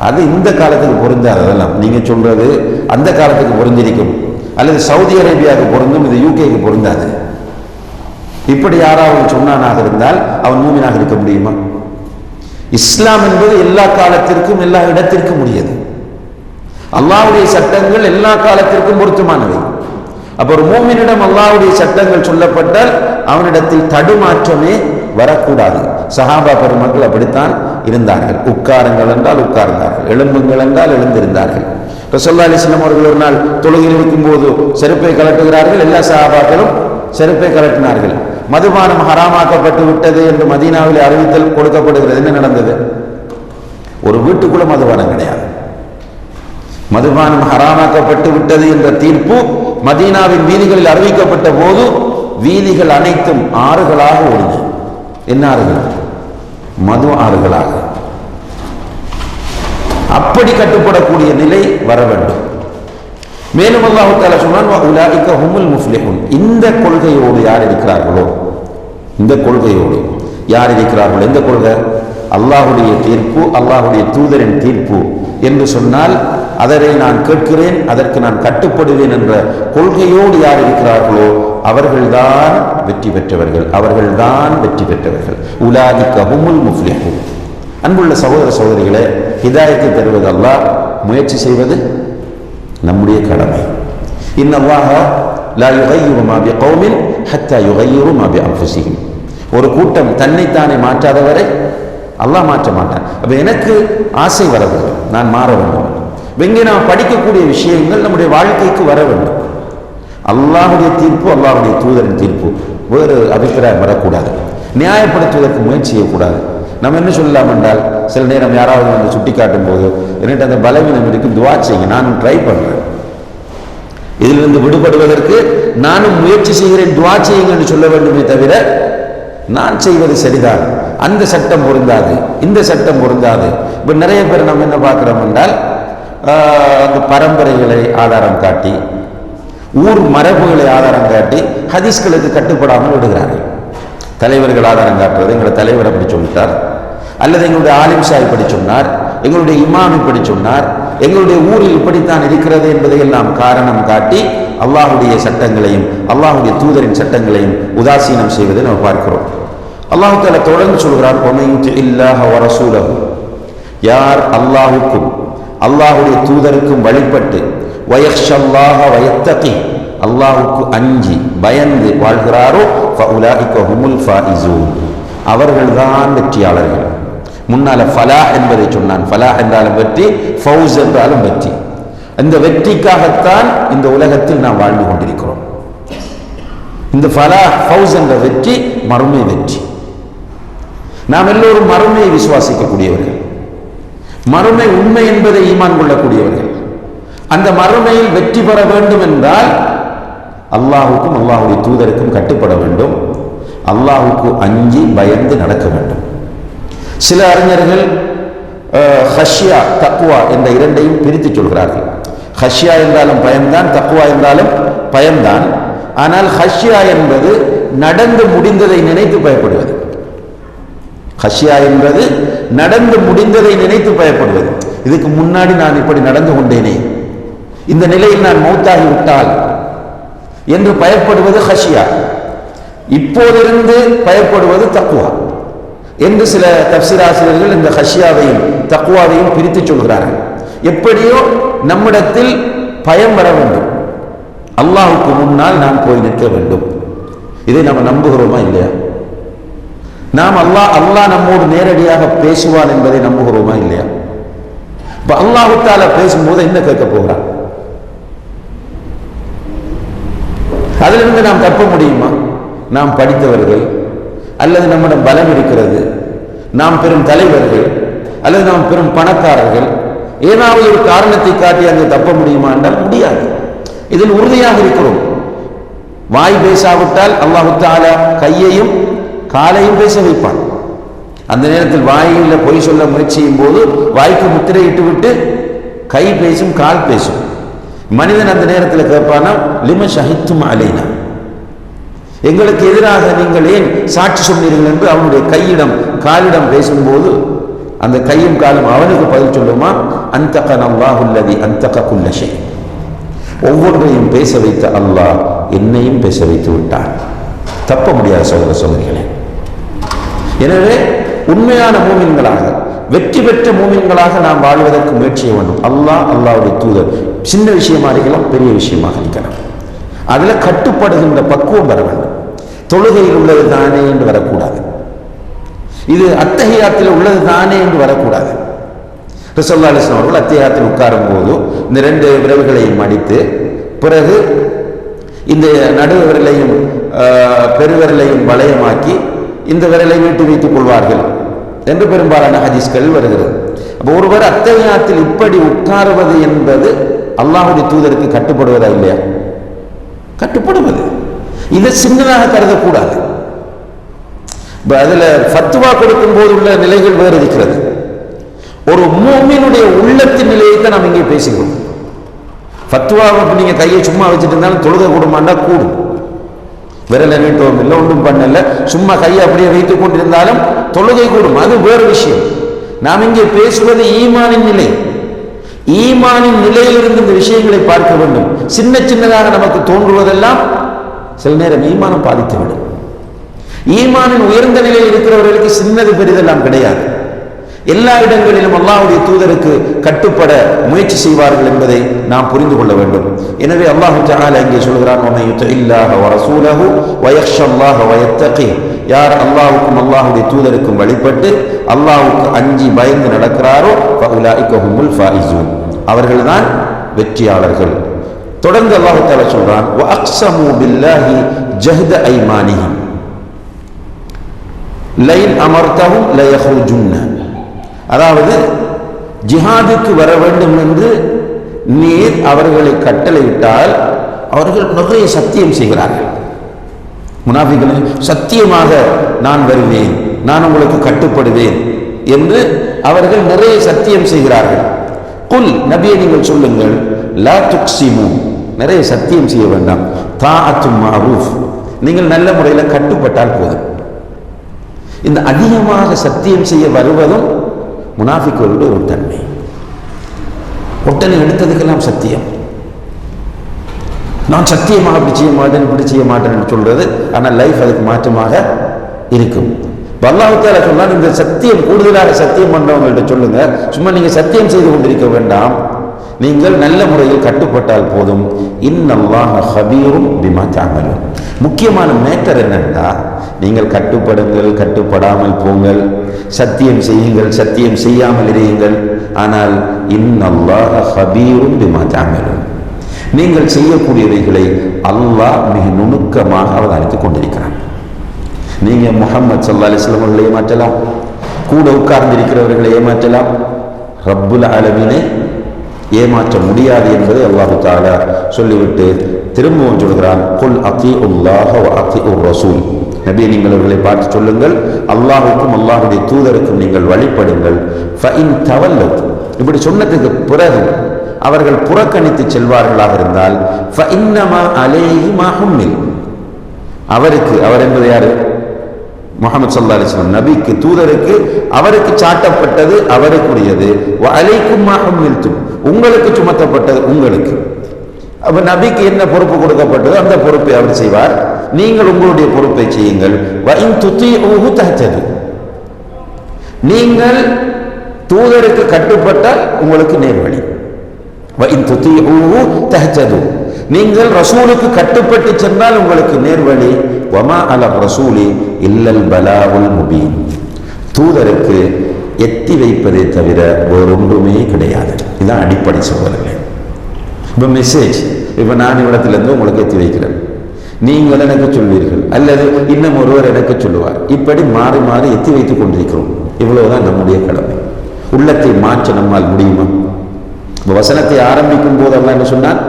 அது இந்த காலத்துக்கு பொருந்தாது. அதெல்லாம் நீங்க சொல்றது அந்த காலத்துக்கு பொருந்திருக்கும், அல்லது சவுதி அரேபியாவுக்கு பொருந்தும், இது யூகேக்கு பொருந்தாது. இப்படி யாராவது சொன்னானாக இருந்தால் அவன் மூமினாக இருக்க முடியுமா? இஸ்லாம் என்பது எல்லா காலத்திற்கும் எல்லா இடத்திற்கும் உரியது. அல்லாஹ்வுடைய சட்டங்கள் எல்லா காலத்திற்கும் பொருத்தமானவை. அப்ப ஒரு மூமினிடம் அல்லாஹ்வுடைய சட்டங்கள் சொல்லப்பட்டால் அவனிடத்தில் தடுமாற்றமே வரக்கூடாது. சஹாபா பெருமக்கள் அப்படித்தான் இருந்தார்கள். உட்காருங்கள் என்றால் உட்கார்ந்தார்கள், எழும்புங்கள் என்றால் எழுந்திருந்தார்கள். ரசூலுல்லாஹி அலைஹி வஸல்லம் அவர்கள் ஒரு நாள் தொழுகையில் இருக்கும் போது செருப்பை கலட்டுகிறார்கள். எல்லா சஹாபாக்களும் செருப்பை கலட்டினார்கள். மதுபானம் ஹராமாக்கப்பட்டு விட்டது என்று மதீனாவில் அறிவித்தல் கொடுக்கப்படுகிறது. என்ன நடந்தது? ஒரு வீட்டுக்குள்ள மதுபானம் கிடையாது. மதுபானம் ஹராமாக்கப்பட்டு விட்டது என்ற தீர்ப்பு மதீனாவின் வீதிகளில் அறிவிக்கப்பட்ட போது வீதிகள் அனைத்தும் ஆறுகளாக ஓடின. என்ன ஆறுகள்? மது ஆறுகளாக. அப்படி கட்டுப்படக்கூடிய நிலை வர வேண்டும். மேலும் அல்லாஹ் தஆலா சொன்னான், உலாயிக ஹுமுல் முஃப்லிஹூன். இந்த கொள்கையோடு யார் இருக்கிறார்களோ, இந்த கொள்கையோடு யார் இருக்கிறார்களோ, எந்த கொள்கை? அல்லாஹ்வுடைய தீர்ப்பு, அல்லாஹ்வுடைய தூதரின் தீர்ப்பு என்று சொன்னால் அதனை நான் கேட்கிறேன், அதற்கு நான் கட்டுப்படுவேன் என்ற கொள்கையோடு யார் இருக்கிறார்களோ அவர்கள்தான் வெற்றி பெற்றவர்கள், அவர்கள்தான் வெற்றி பெற்றவர்கள். உலாயிக ஹுமுல் முஃப்லிஹூன். அன்புள்ள சகோதர சகோதரிகளே, ஹிதாயத்தை தருவது அல்லாஹ், முயற்சி செய்வது நம்முடைய கடமை. இன்னல்லாஹ லா யுகையிரு மா பிகௌமின் ஹத்தா யுகையிரு மா பிஅன்ஃபுஸிஹிம். ஒரு கூட்டம் தன்னைத்தானே மாற்றாதவரை அல்லாஹ் மாற்ற மாட்டான். அப்ப எனக்கு ஆசை வர வேண்டும், நான் மாற வேண்டும். இங்கே நாம் படிக்கக்கூடிய விஷயங்கள் நம்முடைய வாழ்க்கைக்கு வர வேண்டும். அல்லாஹ்வுடைய தீர்ப்பு, அல்லாஹ்வுடைய தூதரின் தீர்ப்பு, வேறு அபிப்பிராயம் வரக்கூடாது. நியாயப்படுத்துவதற்கு முயற்சி செய்யக்கூடாது. நம்ம என்ன சொல்லலாம் என்றால், சில நேரம் யாராவது வந்து சுட்டி காட்டும் போது என்னட்டு அந்த பலவீனம் இருக்கு, துவா செய்யுங்க, நானும் ட்ரை பண்றேன், இதிலிருந்து விடுபடுவதற்கு நானும் முயற்சி செய்கிறேன், துவா செய்யுங்கன்னு சொல்ல வேண்டுமே தவிர நான் செய்வது சரிதான், அந்த சட்டம் பொருந்தாது, இந்த சட்டம் பொருந்தாது. இப்போ நிறைய பேர் நம்ம என்ன பார்க்கிறோம் என்றால், அந்த பரம்பரைகளை ஆதாரம் காட்டி, ஊர் மரபுகளை ஆதாரம் காட்டி ஹதீஸ்களுக்கு கட்டுப்படாமல் விடுகிறார்கள். தலைவர்கள் ஆதாரம் காட்டுறது, எங்களுடைய தலைவர் அப்படி சொல்லிட்டார், அல்லது எங்களுடைய ஆலிம் சாஹிப் இப்படி சொன்னார், எங்களுடைய இமாம் இப்படி சொன்னார், எங்களுடைய ஊரில் இப்படித்தான் இருக்கிறது என்பதை எல்லாம் காரணம் காட்டி அல்லாஹ்வுடைய சட்டங்களையும் அல்லாஹ்வுடைய தூதரின் சட்டங்களையும் உதாசீனம் செய்வதை நம்ம பார்க்கிறோம். அல்லாஹ் தஆலா தொடர்ந்து சொல்கிறார், வமயுத்தில்லாஹ வரசூலஹு. யார் அல்லாஹ்வுக்கும் அல்லாஹ்வுடைய தூதருக்கும் வழிபட்டு வயக்ஷல்லாஹ வயத்தகி, அல்லாஹ்வுக்கு அஞ்சி பயந்து வாழ்கிறாரோ ஃபஉலாயிக ஹுமுல் ஃபாயிஸூன், அவர்கள்தான் வெற்றியாளர்கள். முன்னால ஃபலாஹ் என்பதை சொன்னான். ஃபலாஹ் என்றாலும் வெற்றி, ஃபௌஸ் என்றாலும் வெற்றி. இந்த வெற்றிக்காகத்தான் இந்த உலகத்தில் நாம் வாழ்ந்து கொண்டிருக்கிறோம். இந்த ஃபலாஹ் ஃபௌஸ் என்ற வெற்றி மறுமை வெற்றி. நாம் எல்லோரும் மறுமையை விசுவாசிக்கக்கூடியவர்கள், மறுமை உண்மை என்பதை ஈமான் கொள்ளக்கூடியவர்கள். அந்த மறுமையில் வெற்றி பெற வேண்டும் என்றால் அல்லாஹுக்கும் அல்லாஹுடைய தூதருக்கும் கட்டுப்பட வேண்டும், அல்லாஹுக்கு அஞ்சி பயந்து நடக்க வேண்டும். சில அறிஞர்கள் ஹஷ்யா தக்வா என்ற இரண்டையும் பிரித்து சொல்கிறார்கள். ஹஷ்யா என்றாலும் பயம்தான், தக்வா என்றாலும் பயம்தான். ஆனால் ஹஷ்யா என்பது நடந்து முடிந்ததை நினைத்து பயப்படுவது. ஹஷ்யா என்பது நடந்து முடிந்ததை நினைத்து பயப்படுவது. இதுக்கு முன்னாடி நான் இப்படி நடந்து கொண்டேனே, இந்த நிலையில் நான் மௌத்தாகி விட்டால் என்று பயப்படுவது ஹஷியா, இப்போதிருந்து பயப்படுவது தக்வா என்று சில தஃசீர் ஆசிரியர்கள் இந்த ஹஷியாவையும் தக்வாவையும் பிரித்து சொல்கிறார்கள். எப்படியோ நம்மிடத்தில் பயம் வர வேண்டும், அல்லாஹுக்கு முன்னால் நாம் போய் நிற்க வேண்டும். இதை நம்ம நம்புகிறோமா இல்லையா? நாம் அல்லாஹ் நம்மோடு நேரடியாக பேசுவான் என்பதை நம்புகிறோமா இல்லையா? இப்ப அல்லாஹு தஆலா பேசும்போது என்ன கேட்க போகிறான்? அதிலிருந்து நாம் தப்ப முடியுமா? நாம் படித்தவர்கள், அல்லது நம்மிடம் பலம் இருக்கிறது, நாம் பெரும் தலைவர்கள், அல்லது நாம் பெரும் பணக்காரர்கள், ஏதாவது ஒரு காரணத்தை காட்டி அங்கு தப்ப முடியுமா என்றால் முடியாது. இதில் உறுதியாக இருக்கிறோம். வாய் பேசாவிட்டால் அல்லாஹு தஆலா கையையும் காலையும் பேச வைப்பான். அந்த நேரத்தில் வாயில் பொய் சொல்ல முயற்சியும் போது வாய்க்கு முத்திரையிட்டு விட்டு கை பேசும், கால் பேசும். மனிதன் அந்த நேரத்தில் கேட்பானா, லிம ஷஹித்தும் அலைனா, எங்களுக்கு எதிராக நீங்கள் ஏன் சாட்சி சொன்னீர்கள் என்று அவனுடைய கையிடம் காலிடம் பேசும்போது அந்த கையும் காலும் அவனுக்கு பதில் சொல்லுமா, அன்தகன அல்லாஹுல்லதி அன்தக குல்ல ஷை, ஒவ்வொன்றையும் பேச வைத்த அல்லாஹ் என்னையும் பேச வைத்து விட்டான். தப்ப முடியாத சகோதர சகோதரிகளே. எனவே உண்மையான மூமின்களாக, வெற்றி பெற்ற மூமின்களாக நாம் வாழ்வதற்கு முயற்சி செய்ய வேண்டும். அல்லாஹ்வுடைய தூதர் சின்ன விஷயமா இருக்கலாம், பெரிய விஷயமாக இருக்கலாம், அதுல கட்டுப்படுகின்ற பக்குவம் வர வேண்டும். தொழுகையில் உள்ளது தானே என்று வரக்கூடாது, இது அத்தஹியாத்தில் உள்ளது தானே என்று வரக்கூடாது. ரசூலுல்லாஹி அலைஹி வஸல்லம் அவர்கள் அத்தஹியாத்தில் உட்காரும் போது இந்த 2 விரல்களையும் மடித்து, பிறகு இந்த நடுவு விரலையும் பெருவிரலையும் வளையமாக்கி இந்த விரலை வீட்டு வைத்துக் கொள்வார்கள் என்று பெரும்பாலான ஹதீஸ்கள் வருகிறது. ஒருவர் அத்தஹியாத்தில் இப்படி உட்காருவது என்பது அல்லாஹ்வுடைய தூதருக்கு கட்டுப்படுவதா இல்லையா? கட்டுப்படுவது. இதை சின்னதாக கருதக்கூடாது. அதுல ஃபத்வா கொடுக்கும் போது உள்ள நிலைகள் வேறு இருக்கிறது. ஒரு மூமினுடைய உள்ளத்தின் நிலையை தான் நாம் இங்கே பேசுகிறோம். ஃபத்வாவை நீங்க கையை சும்மா வச்சுட்டு இருந்தாலும் தொழுகை கூடுமாண்டா கூடும், விரலை நீட்டவும் இல்லை, ஒன்றும் பண்ணல, சும்மா கையை அப்படியே வைத்துக் கொண்டிருந்தாலும் தொழுகை கூடும், அது வேறு விஷயம். நாம் இங்கே பேசுவது ஈமானின் நிலை. ஈமானின் நிலையிலிருந்து இந்த விஷயங்களை பார்க்க வேண்டும். சின்ன சின்னதாக நமக்கு தோன்றுவதெல்லாம் சில நேரம் ஈமானம் பாதித்துவிடும். ஈமானின் உயர்ந்த நிலையில் இருக்கிறவர்களுக்கு சின்னது பெரிதெல்லாம் கிடையாது. எல்லா இடங்களிலும் அல்லாஹ்வுடைய தூதருக்கு கட்டுப்பட முயற்சி செய்வார்கள் என்பதை நாம் புரிந்து கொள்ள வேண்டும். எனவே அல்லாஹ் தஆலா இங்கே சொல்கிறான், வமன் யுத்தில்லாஹ வ ரசூலஹு வ யக்ஷல்லாஹ வ யத்தகி, யார் அல்லாஹ்வுக்கும் அல்லாஹ்வுடைய தூதருக்கும் வழிபட்டு அல்லாஹ்வுக்கு அஞ்சி பயந்து நடக்கிறாரோ ஃபஉலாயிக ஹுமுல் ஃபாயிசூன், அவர்கள்தான் வெற்றியாளர்கள். தொடர்ந்து அல்லாஹ் தஆலா சொல்றான், வ அக்ஸமு பில்லாஹி ஜஹத ஐமானிஹிம் லைன் அமர்தஹும் லயஹ்ருஜுன்ன, அதாவது ஜிஹாதுக்கு வர வேண்டும் என்று நீர் அவர்களை கட்டளையிட்டால் அவர்கள் நிறைய சத்தியம் செய்கிறார்கள். முனாஃபிக்குகள் சத்தியமாக நான் வருவேன், நான் உங்களுக்கு கட்டுப்படுவேன் என்று அவர்கள் நிறைய சத்தியம் செய்கிறார்கள். குல், நபியை நீங்கள் சொல்லுங்கள், லா துக்ஸிமு, நிறைய சத்தியம் செய்ய வேண்டாம், தாஅத்தும் மஅரூஃப், நீங்கள் நல்ல முறையில் கட்டுப்பட்டால் போதும். இந்த அதிகமாக சத்தியம் செய்ய வருவதும் முனாஃபிக்குகளுடைய ஒரு தன்மை. ஒட்டனை எடுத்ததுக்கெல்லாம் சத்தியம், நான் சத்தியமாக அப்படி செய்ய மாட்டேன் இப்படி செய்ய மாட்டேன் என்று சொல்றது, ஆனால் லைஃப் அதுக்கு மாற்றமாக இருக்கும். அல்லாஹ் தஆலா சொன்னார், இந்த சத்தியம் கூடுதலாக சத்தியம் பண்றவங்கள்ட்ட சொல்லுங்க, சும்மா நீங்க சத்தியம் செய்து கொண்டிருக்க வேண்டாம், நீங்கள் நல்ல முறையில் கட்டுப்பட்டால் போதும். இன்னல்லாஹ ஹபீரும் பிமா தஅமலூன். முக்கியமான மேட்டர் என்னன்னா, நீங்கள் கட்டுப்படுங்கள், கட்டுப்படாமல் போங்கள், சத்தியம் செய்யுங்கள், சத்தியம் செய்யாமல் இருங்கள், ஆனால் இன்னல்லாஹ ஹபீரும் பிமா தஅமலூன், நீங்கள் செய்யக்கூடியவைகளை அல்லாஹ் மிக நுணுக்கமாக அவதானித்துக் கொண்டிருக்கிறான். நீங்க முஹம்மது ஸல்லல்லாஹு அலைஹி வஸல்லம் அவர்களை ஏமாற்றலாம், கூட உட்கார்ந்திருக்கிறவர்களை ஏமாற்றலாம், ரப்புல் ஆலமீனை ஏமாற்ற முடியாது என்பதை அல்லாஹ் தஆலா சொல்லிவிட்டு திரும்பவும் சொல்கிறான், குல் அத்தீஉல்லாஹ வ அத்தீஉர் ரசூல், நபியை நீங்கள் அவர்களை பார்த்து சொல்லுங்கள், அல்லாஹ்வுக்கும் அல்லாஹ்வுடைய தூதருக்கும் நீங்கள் வழிபடுங்கள். ஃபஇன் தவல்லத், இப்படி சொன்னதுக்கு பிறகு அவர்கள் புறக்கணித்து செல்வார்களாக இருந்தால், ஃபஇன்னமா அலைஹி மா ஹும்மில், அவருக்கு, அவர் என்பது யாரு? முஹம்மது ஸல்லல்லாஹு அலைஹி வஸல்லம் நபிக்கு தூதருக்கு அவருக்கு சாட்டப்பட்டது அவருக்குரியது, அலைக்கும் மா ஹுமில்தும் உங்களுக்கு சுமத்தப்பட்டது உங்களுக்கு. அப்ப நபிக்கு என்ன பொறுப்பு கொடுக்கப்பட்டதோ அந்த பொறுப்பை அவர் செய்வார், நீங்கள் உங்களுடைய பொறுப்பை செய்யுங்கள். வ இன் துதீஉஹு தஹ்தது நீங்கள் தூதருக்கு கட்டுப்பட்டால் உங்களுக்கு நேர்வழி. வ இன் துதீஉஹு தஹ்தது நீங்கள் ரசூலுக்கு கட்டுப்பட்டு சென்றால் உங்களுக்கு நேர்வழி. வமா அல ரசூலி இல்லல் பலாவுல் முபீன் தூதருக்கு எத்தி வைப்பதை தவிர வேறொன்றுமே கிடையாது. இதுதான் அடிப்படை சகோதரர்களே. இப்போ மெசேஜ், இப்போ நான் இவ்விடத்திலிருந்து உங்களுக்கு எத்தி வைக்கிறேன், நீங்கள் எனக்கு சொல்வீர்கள் அல்லது இன்னும் ஒருவர் எனக்கு சொல்லுவார், இப்படி மாறி மாறி எத்தி வைத்துக் கொண்டிருக்கிறோம். இவ்வளவுதான் நம்முடைய கடமை. உள்ளத்தை மாற்ற நம்மால் முடியுமா? வசனத்தை ஆரம்பிக்கும் போது அல்லாஹ் என்ன சொன்னான்?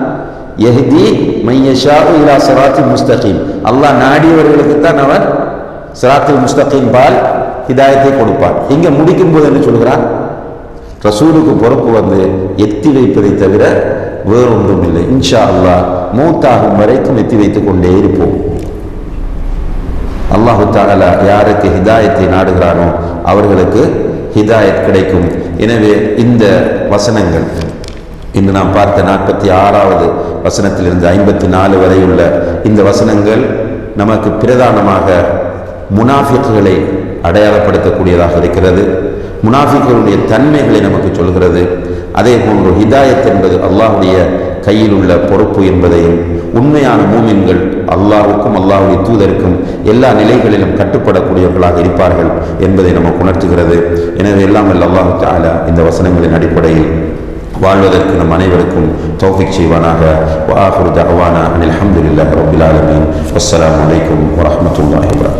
யஹ்தி மையஷாஉ இலா ஸிராத்தில் முஸ்தகீம் அல்லாஹ் நாடியவர்களுக்கு தான் அவன் ஸிராத்தில் முஸ்தகீம் பால் ஹிதாயத்தை கொடுப்பான். இங்க முடிக்கும் போது என்ன சொல்கிறான்? ரசூலுக்கு பொறுப்பு வந்து எத்தி வைப்பதை தவிர வேறொன்றும் இல்லை. இன்ஷா அல்லாஹ் மௌத்தாகும் வரைக்கும் எத்தி வைத்துக் கொண்டே இருப்போம். அல்லாஹு தஆலா யாருக்கு ஹிதாயத்தை நாடுகிறானோ அவர்களுக்கு ஹிதாயத் கிடைக்கும். எனவே இந்த வசனங்கள் இன்று நாம் பார்த்த 46வது வசனத்திலிருந்து 54 வரை உள்ள இந்த வசனங்கள் நமக்கு பிரதானமாக முனாஃபிக்குகளை அடையாளப்படுத்தக்கூடியதாக இருக்கிறது. முனாஃபிக்குகளுடைய தன்மைகளை நமக்கு சொல்கிறது. அதே போன்று ஹிதாயத் என்பது அல்லாஹுடைய கையில் உள்ள பொறுப்பு என்பதையும், உண்மையான மூமின்கள் அல்லாஹுக்கும் அல்லாஹுடைய தூதருக்கும் எல்லா நிலைகளிலும் கட்டுப்படக்கூடியவர்களாக இருப்பார்கள் என்பதை நமக்கு உணர்த்துகிறது. எனவே எல்லாம் வல்ல அல்லாஹு தஆலா இந்த வசனங்களின் அடிப்படையில் வாழ்வதற்கு நம் அனைவருக்கும் தௌஃபீக் செய்வானாக. வ ஆகிரு தஅவானா அனில் ஹம்துலில்லாஹி ரப்பில் ஆலமீன். வஸ்ஸலாமு அலைக்கும் வரஹ்மத்துல்லாஹி வபரகாத்துஹு.